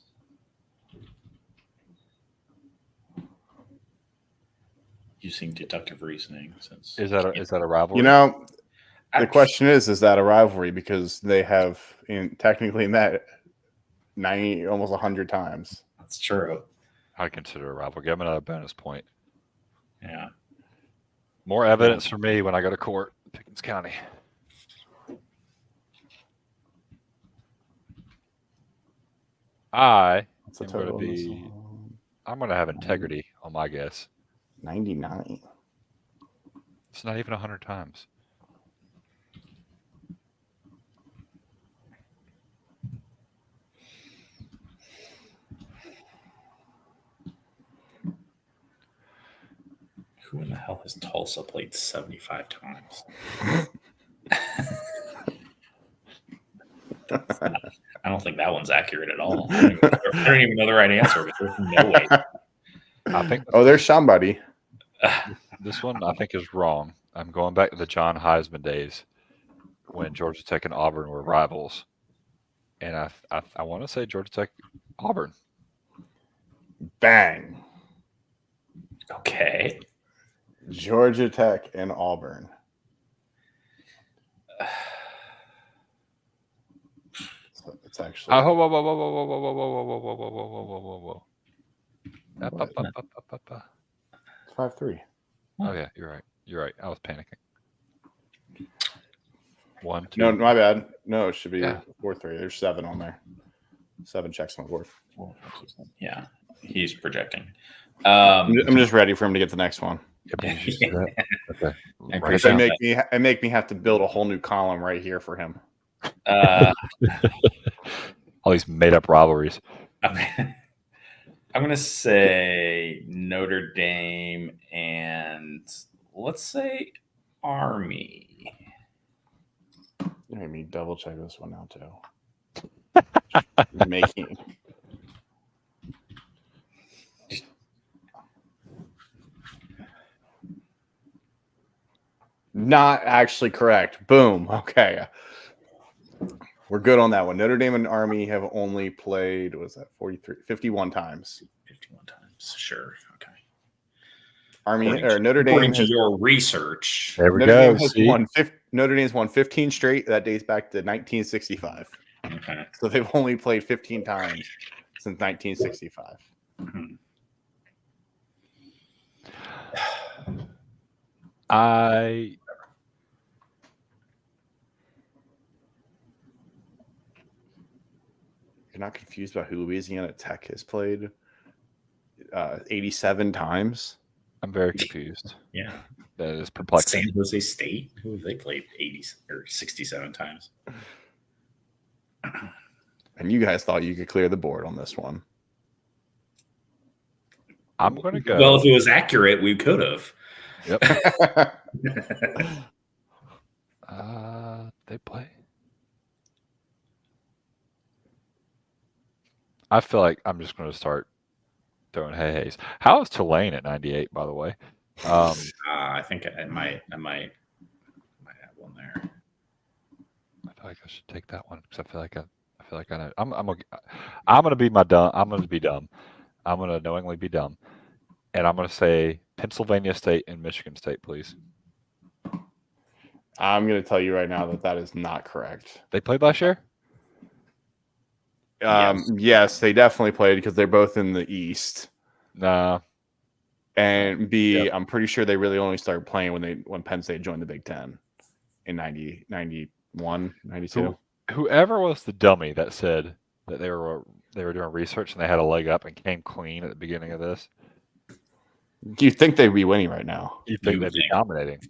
Using deductive reasoning. Since Is that a rivalry? The question is that a rivalry? Because they have technically met 90, almost 100 times. That's true. I consider a rivalry. Give them another bonus point. Yeah. More evidence for me when I go to court, Pickens County. I'm going to have integrity on my guess. 99. It's not even 100 times. Who in the hell has Tulsa played 75 times? I don't think that one's accurate at all. I don't even know the right answer, but there's no way. I think. There's somebody. This one I think is wrong. I'm going back to the John Heisman days when Georgia Tech and Auburn were rivals, and I want to say Georgia Tech, Auburn. Bang. Okay. Georgia Tech and Auburn. So it's actually. Whoa, whoa, whoa, whoa, whoa, whoa, whoa, whoa, whoa, whoa, whoa, whoa, whoa, whoa. 5-3. Oh yeah, you're right. You're right. I was panicking. 1, 2. No, my bad. No, it should be 4-3. There's 7 on there. 7 checks on the board. Yeah, he's projecting. I'm just ready for him to get the next one. Okay. It make me have to build a whole new column right here for him. All these made up rivalries. I'm going to say Notre Dame and let's say Army. Let me double check this one now too. Making. Not actually correct. Boom. Okay. We're good on that one. Notre Dame and Army have only played, 51 times. 51 times. Sure. Okay. Notre Dame has your research. There we go. Notre Dame's won 15 straight. That dates back to 1965. Okay. So they've only played 15 times since 1965. Mm-hmm. You're not confused about who Louisiana Tech has played 87 times? I'm very confused. Yeah. That is perplexing. San Jose State? Who have they played 80 or 67 times? And you guys thought you could clear the board on this one. I'm going to go. Well, if it was accurate, we could have. Yep. They play. I feel like I'm just going to start throwing hey-hays. How is Tulane at 98, by the way? I think I might have one there. I feel like I should take that one because I feel like I know. I'm gonna be dumb. I'm gonna knowingly be dumb, and I'm gonna say Pennsylvania State and Michigan State, please. I'm going to tell you right now that is not correct. They played last year. Yes, they definitely played because they're both in the East. Nah. And B, I'm pretty sure they really only started playing when Penn State joined the Big Ten in 91, 92. Whoever was the dummy that said that they were doing research and they had a leg up and came clean at the beginning of this. Do you think they'd be winning right now? You think they'd be dominating,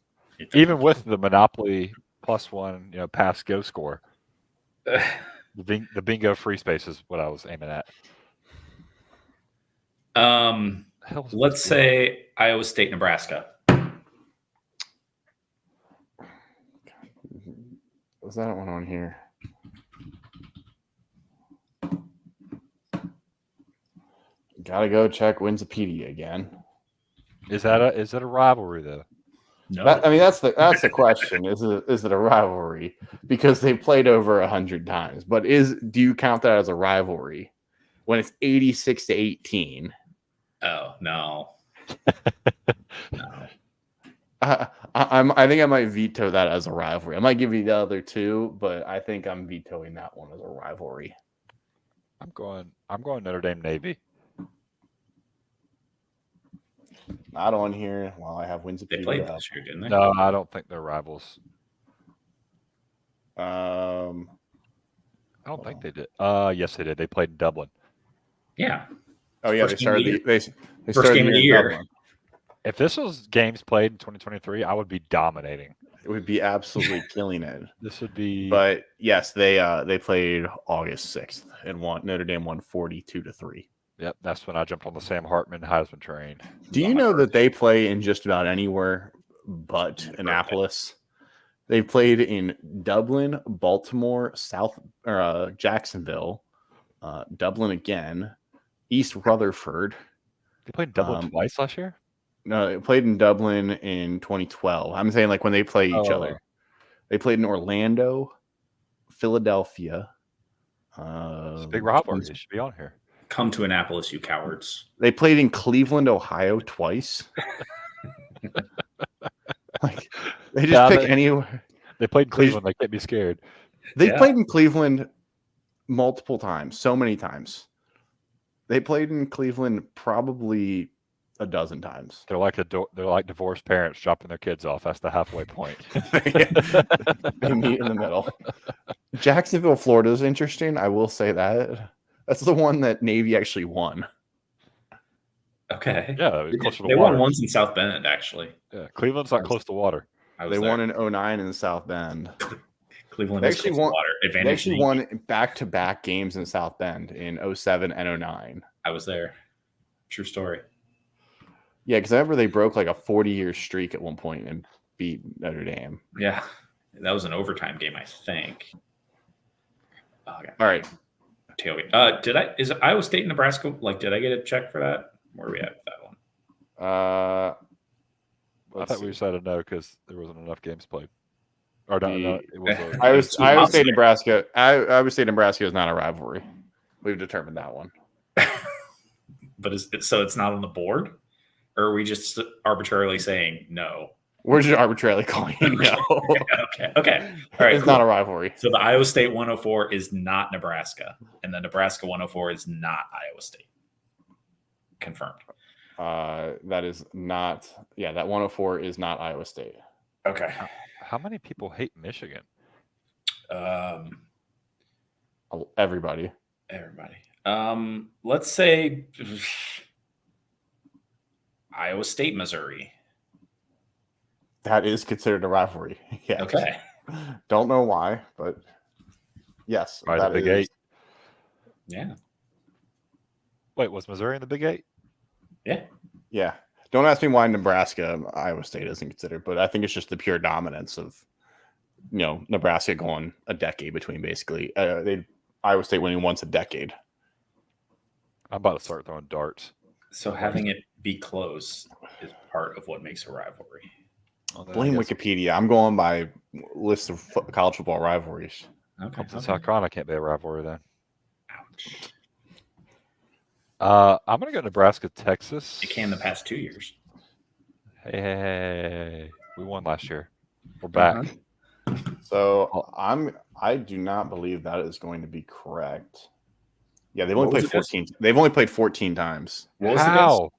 even with the Monopoly +1, pass go score. The bingo free space is what I was aiming at. Let's say Iowa State, Nebraska. Was that one on here? Gotta go check Wikipedia again. Is it a rivalry though? No. That's the question. Is it a rivalry? Because they played over 100 times. But do you count that as a rivalry when it's 86-18? Oh no. No. I think I might veto that as a rivalry. I might give you the other two, but I think I'm vetoing that one as a rivalry. I'm going Notre Dame Navy. Not on here. Well, I have Wikipedia. They played this year, didn't they? No, I don't think they're rivals. I don't think they did. Yes, they did. They played in Dublin. Yeah. Oh yeah, First they started first game of the year. If this was games played in 2023, I would be dominating. It would be absolutely killing it. This would be. But yes, they played August 6th and Notre Dame won 42-3. Yep, that's when I jumped on the Sam Hartman Heisman train. Do you know that they play in just about anywhere but Annapolis? They played in Dublin, Baltimore, Jacksonville, Dublin again, East Rutherford. They played Dublin twice last year? No, they played in Dublin in 2012. I'm saying like when they play each other. They played in Orlando, Philadelphia. It's a big rivalry. They should be on here. Come to Annapolis, you cowards. They played in Cleveland, Ohio twice. Like they just pick anywhere. They played Cleveland. They can't be scared. They played in Cleveland multiple times, so many times. They played in Cleveland probably a dozen times. They're like divorced parents dropping their kids off. That's the halfway point. They meet in the middle. Jacksonville, Florida is interesting. I will say that. That's the one that Navy actually won. Okay. Yeah, they won once in South Bend, actually. Yeah, Cleveland's not close to water. They won in 2009 in South Bend. Cleveland is close to water. They actually won back-to-back games in South Bend in 2007 and 2009. I was there. True story. Yeah, because I remember they broke like a 40-year streak at one point and beat Notre Dame. Yeah, that was an overtime game, I think. All right. Tailgate. Is Iowa State, Nebraska? Like, did I get a check for that? Where are we at with that one? I thought we decided no because there wasn't enough games played. Or no, it was Iowa State, Nebraska. Iowa State, Nebraska is not a rivalry. We've determined that one. But it's not on the board, or are we just arbitrarily saying no? We're just arbitrarily calling it no. Okay. All right. It's not a rivalry. So the Iowa State 104 is not Nebraska, and the Nebraska 104 is not Iowa State. Confirmed. That is not. Yeah, that 104 is not Iowa State. Okay. How many people hate Michigan? Everybody. Let's say Iowa State, Missouri. That is considered a rivalry. Yes. Okay. Don't know why, but yes. By the Big Eight. Yeah. Wait, was Missouri in the Big Eight? Yeah. Yeah. Don't ask me why Nebraska, Iowa State isn't considered, but I think it's just the pure dominance of, Nebraska going a decade between basically. Iowa State winning once a decade. I'm about to start throwing darts. So having it be close is part of what makes a rivalry. Blame Wikipedia. I'm going by list of college football rivalries. Okay. South Carolina can't be a rivalry then. Ouch. I'm going to go Nebraska, Texas. It can the past 2 years. Hey, we won last year. We're back. So I do not believe that is going to be correct. Yeah, they've only played 14. They've only played 14 times. How?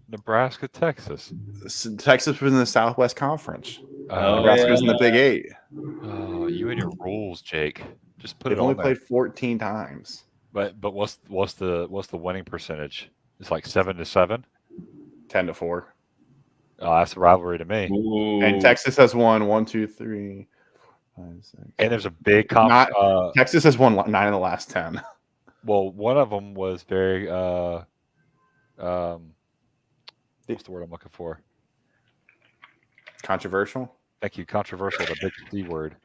Nebraska, Texas. Texas was in the Southwest Conference. Oh, Nebraska was in the Big 8. Oh, you and your rules, Jake. Just put They've it on only there. played 14 times. But what's the winning percentage? It's like 7-7. 10-4. Oh, that's a rivalry to me. Ooh. And Texas has won 1, 2, 3, 5, 6. And there's a big Texas has won 9 of the last 10. Well, one of them was very what's the word I'm looking for? Controversial. Thank you. Controversial, the big C word.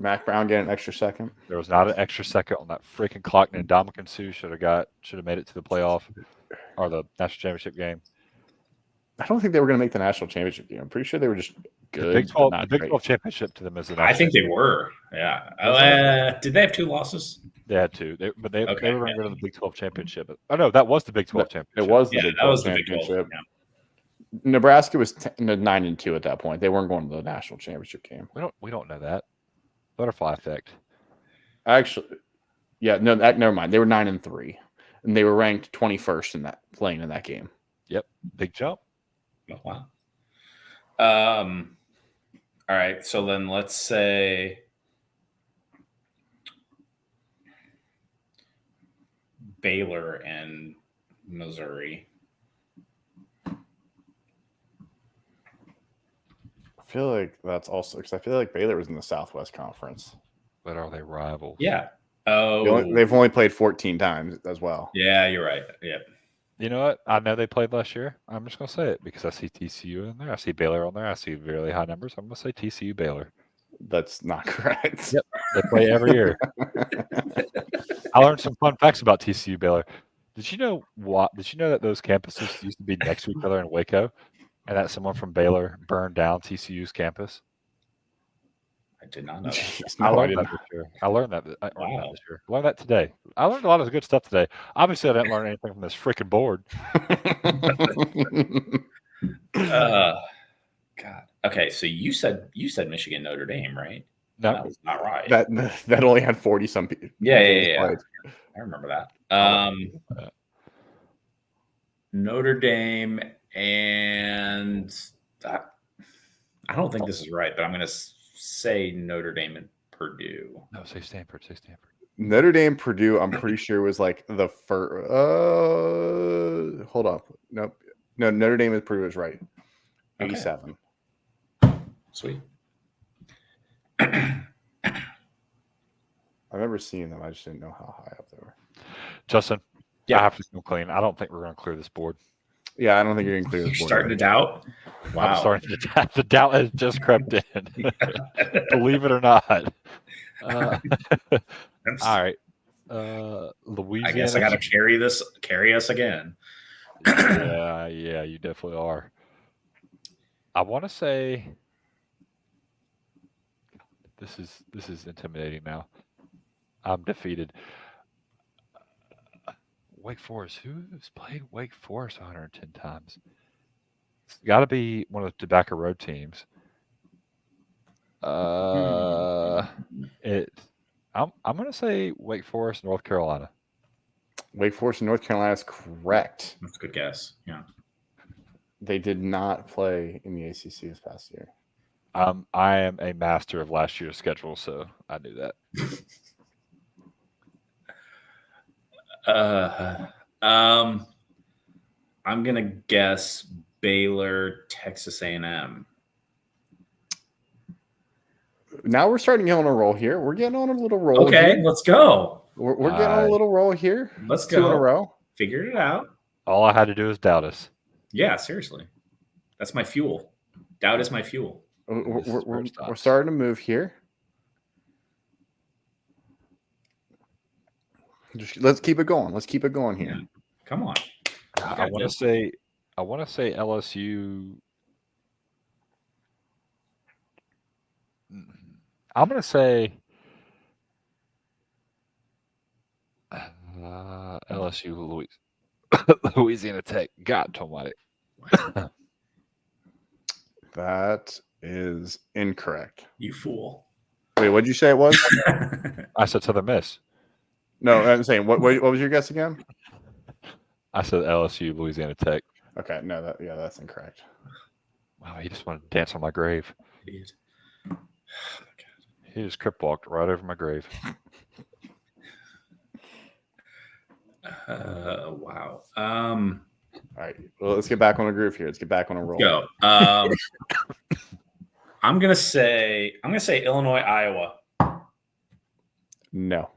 Mac Brown getting an extra second. There was not an extra second on that freaking clock, and Ndamukong Suh should have made it to the playoff or the national championship game. I don't think they were going to make the national championship game. I'm pretty sure they were just good. The Big 12 championship to them is the national. I think they were. Yeah. Did they have 2 losses? They had 2. They were going to go to the Big 12 championship. Oh no, that was the Big 12 championship. It was the Big 12 championship. Nebraska was 9-2 at that point. They weren't going to the national championship game. We don't know that. Butterfly effect. Actually, yeah, no, never mind. They were 9-3, and they were ranked 21st playing in that game. Yep, big jump. Oh, wow. All right, so then let's say Baylor and Missouri. I feel like that's also because I feel like Baylor was in the Southwest Conference. But are they rivals? Yeah. Oh, they've only played 14 times as well. Yeah, you're right. Yeah. You know what? I know they played last year. I'm just going to say it because I see TCU in there. I see Baylor on there. I see really high numbers. I'm going to say TCU Baylor. That's not correct. Yep. They play every year. I learned some fun facts about TCU Baylor. Did you know that those campuses used to be next to each other in Waco, and that someone from Baylor burned down TCU's campus? I did not know that. Jeez, I no, learned that this year. I learned that this year. I learned that today. I learned a lot of good stuff today. Obviously, I didn't learn anything from this freaking board. God. Okay, so you said Michigan Notre Dame, right? No, that was not right. That only had 40 some people. Yeah. I remember that. Notre Dame and I don't think this is right, but I'm going to say Notre Dame and Purdue. No, say Stanford. Notre Dame, Purdue, I'm pretty sure was like the first. Hold up. Nope. No, Notre Dame and Purdue is right. 87. Okay. Sweet. I remember seeing them. I just didn't know how high up they were. Justin, I have to go clean. I don't think we're going to clear this board. Yeah, I don't think you're going to clear this board. You're starting to doubt? Wow. I'm starting to doubt. The doubt has just crept in. Believe it or not. All right. Louisiana. I guess I got to carry us again. Yeah, you definitely are. I want to say this is intimidating now. I'm defeated. Wake Forest. Who's played Wake Forest 110 times? It's got to be one of the Tobacco Road teams. I'm going to say Wake Forest, North Carolina. Wake Forest, North Carolina is correct. That's a good guess. Yeah. They did not play in the ACC this past year. I am a master of last year's schedule, so I knew that. I'm gonna guess Baylor, Texas A&M. Now we're starting to get on a roll here. We're getting on a little roll. Okay, here. let's go. We're getting on a little roll here. Let's 2 go. in a row. Figured it out. All I had to do is doubt us. Yeah, seriously. That's my fuel. Doubt is my fuel. We're starting to move here. Let's keep it going. Let's keep it going here. Yeah. Come on. I want to say LSU. I'm going to say LSU, Louisiana Tech. God almighty. That is incorrect. You fool. Wait, what did you say it was? I said Southern Miss. No, I'm saying what was your guess again? I said LSU, Louisiana Tech. Okay, no, that's incorrect. Wow, he just wanted to dance on my grave. Idiot. He just crip walked right over my grave. Wow. All right, well, let's get back on a groove here. Let's get back on a roll. Go. I'm gonna say Illinois, Iowa. No.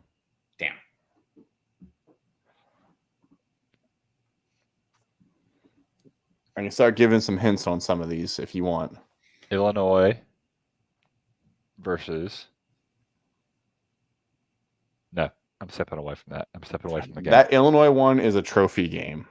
Damn. I can start giving some hints on some of these if you want. Illinois versus. No, I'm stepping away from that. I'm stepping away from the game. That Illinois one is a trophy game.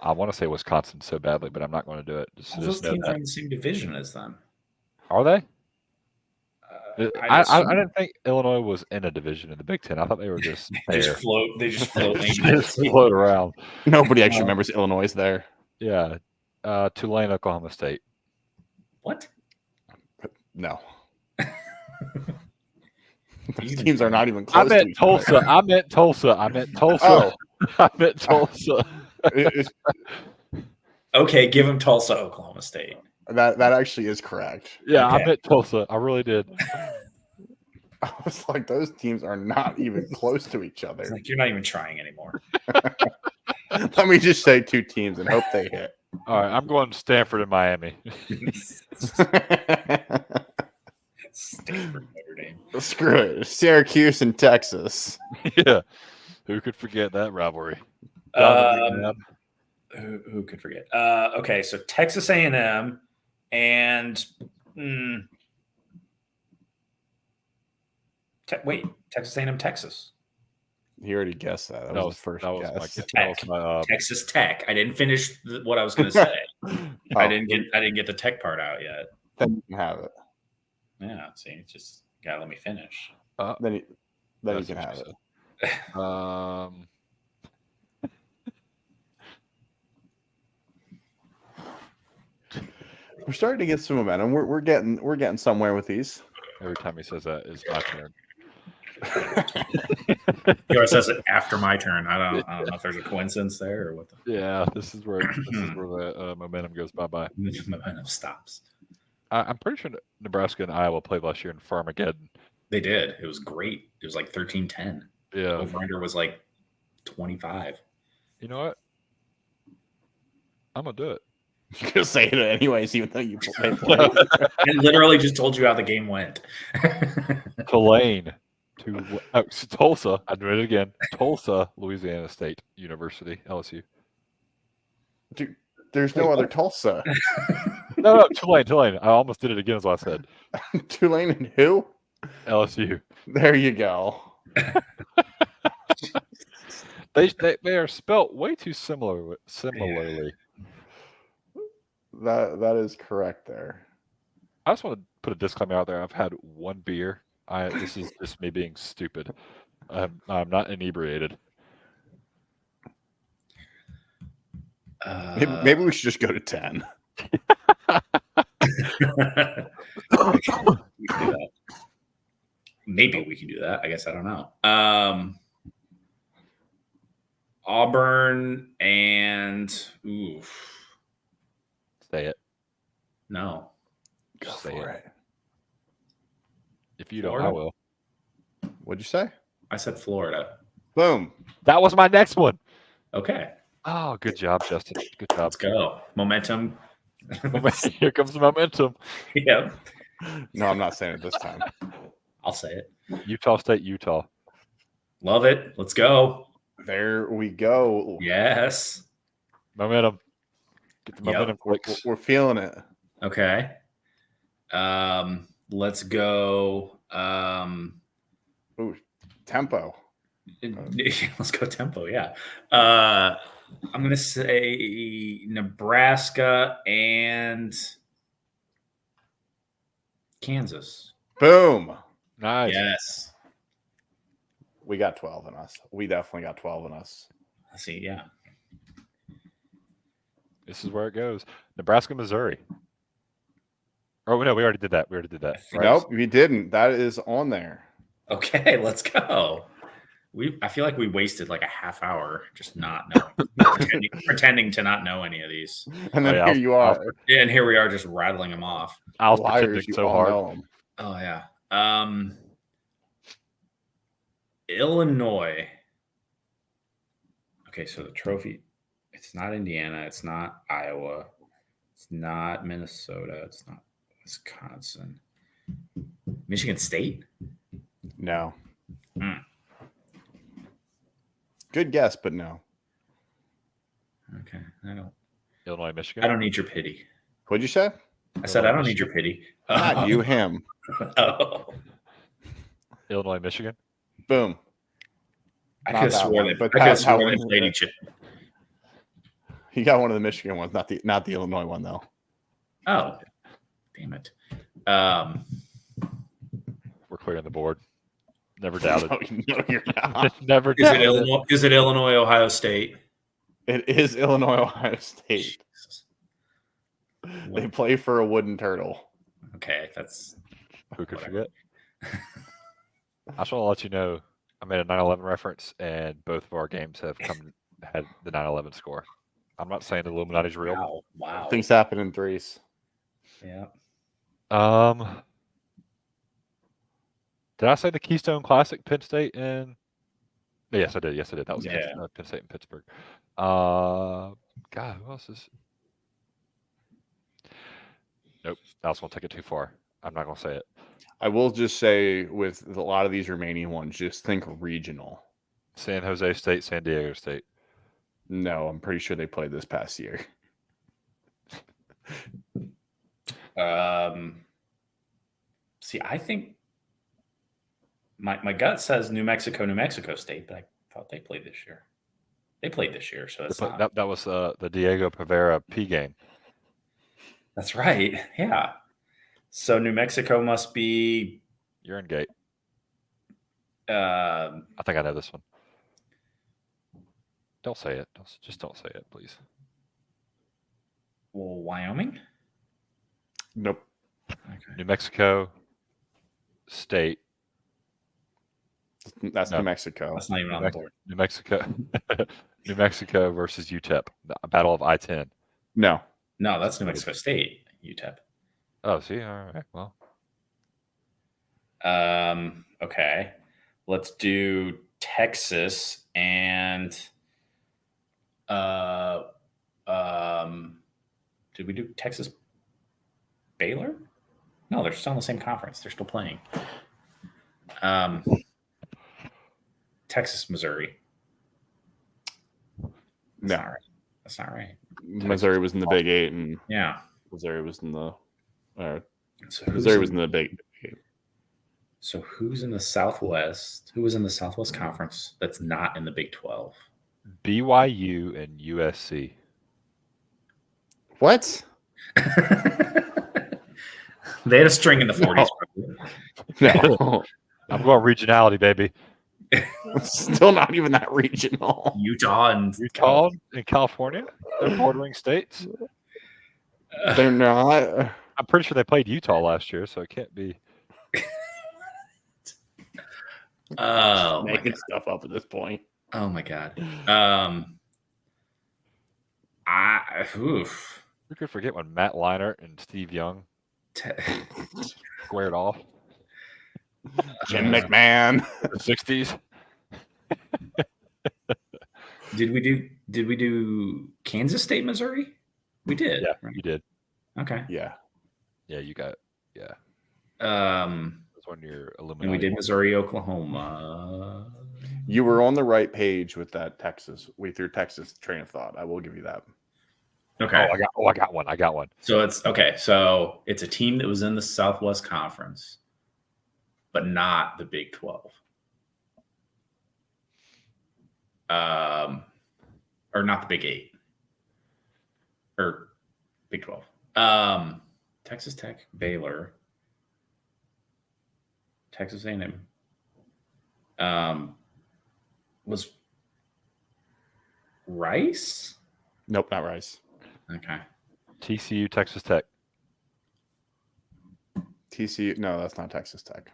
I want to say Wisconsin so badly, but I'm not going to do it. Those teams are in the same division as them. Are they? I didn't think Illinois was in a division in the Big Ten. I thought they were just there. They just float. Just float around. Nobody actually remembers Illinois is there. Yeah. Tulane, Oklahoma State. What? No. Those teams are not even close. I meant Tulsa. I meant Tulsa. I meant Tulsa. Oh. I meant Tulsa. Okay, give him Tulsa, Oklahoma State. That actually is correct. Yeah, Okay. I meant Tulsa. I really did. I was like, those teams are not even close to each other. It's like you're not even trying anymore. Let me just say two teams and hope they hit. All right, I'm going to Stanford and Miami. Stanford, Notre Dame. Screw it. Syracuse and Texas. Yeah. Who could forget that rivalry? Who could forget? Okay, so Texas A&M and Texas A&M, Texas. He already guessed that. That was the first guess. Texas Tech. I didn't finish what I was going to say. I didn't get the Tech part out yet. Then you can have it. Yeah, see, just gotta let me finish. Then you can have it. We're starting to get some momentum. We're getting somewhere with these. Every time he says that, it's my turn. He always says it after my turn. I don't know if there's a coincidence there or what. Yeah, this is where the momentum goes bye-bye. Momentum stops. I'm pretty sure Nebraska and Iowa played last year in Farmageddon. They did. It was great. It was like 13-10. Yeah. Over-under was like 25. You know what? I'm going to do it. You're going to say it anyways, even though you played. I literally just told you how the game went. Tulane. Tulsa. I do it again. Tulsa, Louisiana State University, LSU. Dude, there's no other Tulsa. No, Tulane. I almost did it again as I said. Tulane and who? LSU. There you go. They are spelt way too similarly. That is correct there. I just want to put a disclaimer out there. I've had one beer. This is just me being stupid. I'm not inebriated. Maybe we should just go to 10. Maybe we can do that. I guess I don't know. Auburn and Say it. No. Go for it. If you don't, Florida? I will. What'd you say? I said Florida. Boom. That was my next one. Okay. Oh, good job, Justin. Good job. Let's go. Momentum. Here comes the momentum. Yeah. No, I'm not saying it this time. I'll say it. Utah State, Utah. Love it. Let's go. There we go. Yes. Momentum. Get the momentum clicks. We're feeling it. Okay. Let's go. Ooh, tempo. Let's go tempo. Yeah. I'm gonna say Nebraska and Kansas. Boom. Nice. Yes. We got 12 in us. We definitely got 12 in us. Let's see. Yeah. This is where it goes. Nebraska, Missouri. Oh no, we already did that. Right? Nope, we didn't. That is on there. Okay, let's go. I feel like we wasted like a half hour just not knowing, pretending to not know any of these. And then here you are. And here we are just rattling them off. I was Liars, pretending you so all hard. know them. Oh yeah. Illinois. Okay, so the trophy, it's not Indiana, it's not Iowa, it's not Minnesota, it's not Wisconsin. Michigan State? No. Good guess, but no. Okay. I don't Illinois, Michigan. I don't need your pity. What'd you say? I said I don't need your pity. Not you, him. Oh. Illinois, Michigan. Boom. I could have sworn they played each other. He got one of the Michigan ones, not the Illinois one though. Oh, damn it! We're clearing the board. Never doubted. No, you're not. Never Is doubted. it Illinois? Is it Illinois, Ohio State? It is Illinois, Ohio State. Jesus. They play for a wooden turtle. Okay, that's Who could whatever. forget? I just want to let you know I made a 9/11 reference, and both of our games have had the 9/11 score. I'm not saying the Illuminati's real. Wow. Things happen in threes. Yeah. Did I say the Keystone Classic, Penn State, and yes, I did. That was Penn State and Pittsburgh. God, who else is? Nope, I was gonna take it too far. I'm not gonna say it. I will just say with a lot of these remaining ones, just think regional. San Jose State, San Diego State. No, I'm pretty sure they played this past year. See, I think my gut says New Mexico State, but I thought they played this year. They played this year, so That was the Diego Pavera P game. That's right. Yeah. So New Mexico must be Urine Gate. I think I know this one. Don't say it. Just don't say it, please. Well, Wyoming? Nope. Okay. New Mexico State. That's New Mexico. That's not even on the board. New Mexico. New Mexico versus UTEP. The Battle of I-10. No, that's New Mexico State, UTEP. Oh, see? All right. Well. Okay. Let's do Texas and did we do Texas Baylor? No, they're still in the same conference. They're still playing. Texas, Missouri. no. That's not right. Missouri was in the Big Eight, and Missouri was in the. Missouri was in the Big Eight. So who's in the Southwest? Who was in the Southwest Conference that's not in the Big 12? BYU and USC. What? They had a string in the 40s. No. I'm going regionality, baby. Still not even that regional. Utah and California. They're bordering states. They're not. I'm pretty sure they played Utah last year, so it can't be. Making stuff up at this point. Oh my god. Who could forget when Matt Leinart and Steve Young squared off? Jim McMahon. The 60s. Did we do Kansas State, Missouri? We did. Yeah, right? you did. Okay. Yeah. Yeah, you got it. Yeah. Let's on your Illuminati. And we did Missouri, Oklahoma. You were on the right page with that Texas. We threw Texas train of thought. I will give you that. Okay. I got one. So it's okay. So it's a team that was in the Southwest Conference, but not the Big 12. Or not the Big 8. Or Big 12. Texas Tech, Baylor, Texas A&M. Was Rice? Nope, not Rice. Okay. TCU, Texas Tech. TCU. No, that's not Texas Tech.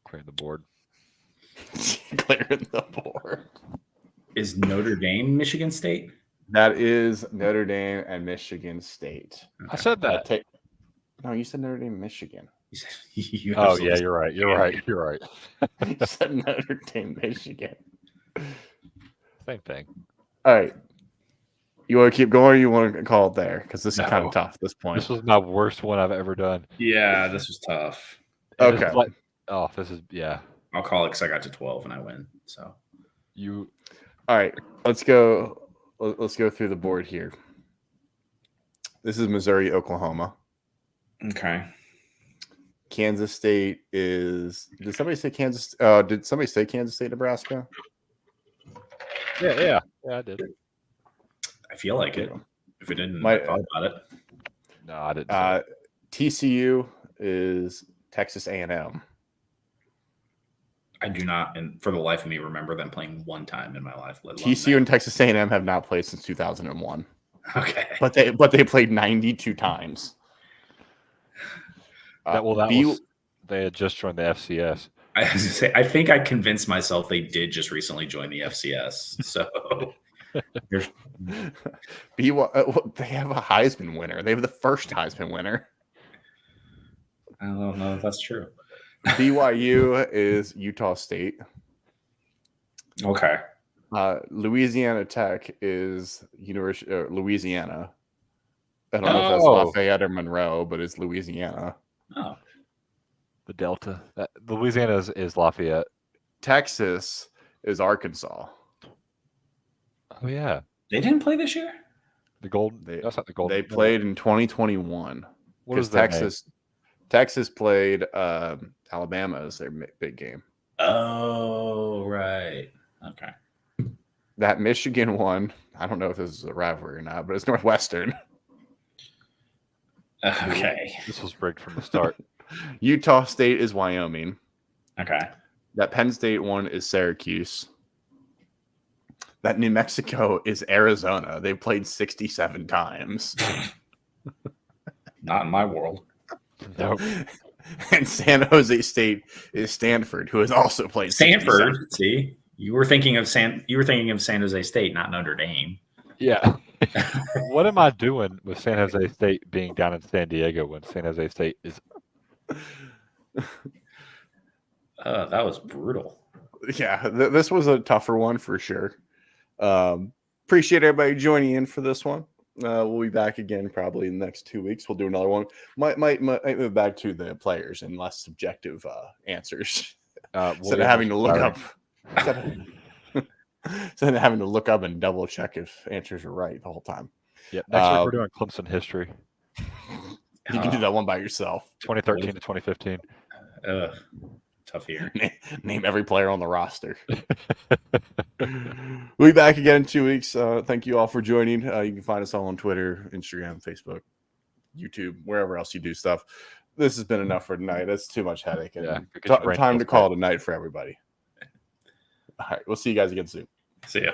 Clear the board. Clearing the board. Is Notre Dame Michigan State? That is Notre Dame and Michigan State. I said that. No, you said Notre Dame, Michigan. You Oh, absolutely- yeah, you're right. You're right. You said Notre Dame, Michigan. Same thing. All right. You want to keep going or you want to call it there? Because this is kind No. of tough at this point. This was my worst one I've ever done. Yeah, this was tough. And it's Okay. like- this is, yeah. I'll call it because I got to 12 and I win. So All right. Let's go. Let's go through the board here. This is Missouri, Oklahoma. okay. Kansas State is. Did somebody say Kansas? Did somebody say Kansas State, Nebraska? Yeah, I did. I feel like it. If it didn't, My- I thought about it. No, I didn't. TCU is Texas A&M. I do not, and for the life of me, remember them playing one time in my life. Let alone TCU and Texas A&M have not played since 2001, that. Okay. but they played 92 times. They had just joined the FCS. I was gonna say, I think I convinced myself they did just recently join the FCS. So They have a Heisman winner. They have the first Heisman winner. I don't know if that's true. BYU is Utah State. Okay. Louisiana Tech is University Louisiana. I don't know if that's Oh. Lafayette or Monroe, but it's Louisiana. Oh, The Delta. Louisiana is Lafayette. Texas is Arkansas. Oh, yeah. they didn't play this year? The Gold. That's not the Gold. They played in 2021. What Because is their name? Texas played Alabama as their big game. Oh, right. Okay. That Michigan one, I don't know if this is a rivalry or not, but it's Northwestern. Okay. This was rigged from the start. Utah State is Wyoming. Okay. That Penn State one is Syracuse. That New Mexico is Arizona. They've played 67 times. Not in my world. Nope. And San Jose State is Stanford, who has also played 67. Stanford. See, you were thinking of San Jose State, not Notre Dame. Yeah. What am I doing with San Jose State being down in San Diego when San Jose State is? That was brutal. Yeah, this was a tougher one for sure. Appreciate everybody joining in for this one. We'll be back again probably in the next 2 weeks. We'll do another one. Might move back to the players and less subjective answers instead of having to look up. Instead of having to look up and double check if answers are right the whole time. Yeah. Next week we're doing Clemson history, You can do that one by yourself. 2013 to 2015. Tough year. Name every player on the roster. We'll be back again in 2 weeks. Thank you all for joining. You can find us all on Twitter, Instagram, Facebook, YouTube, wherever else you do stuff. This has been enough for tonight. That's too much headache. And Yeah, get your brain time to cells call it a night for everybody. All right. We'll see you guys again soon. See ya.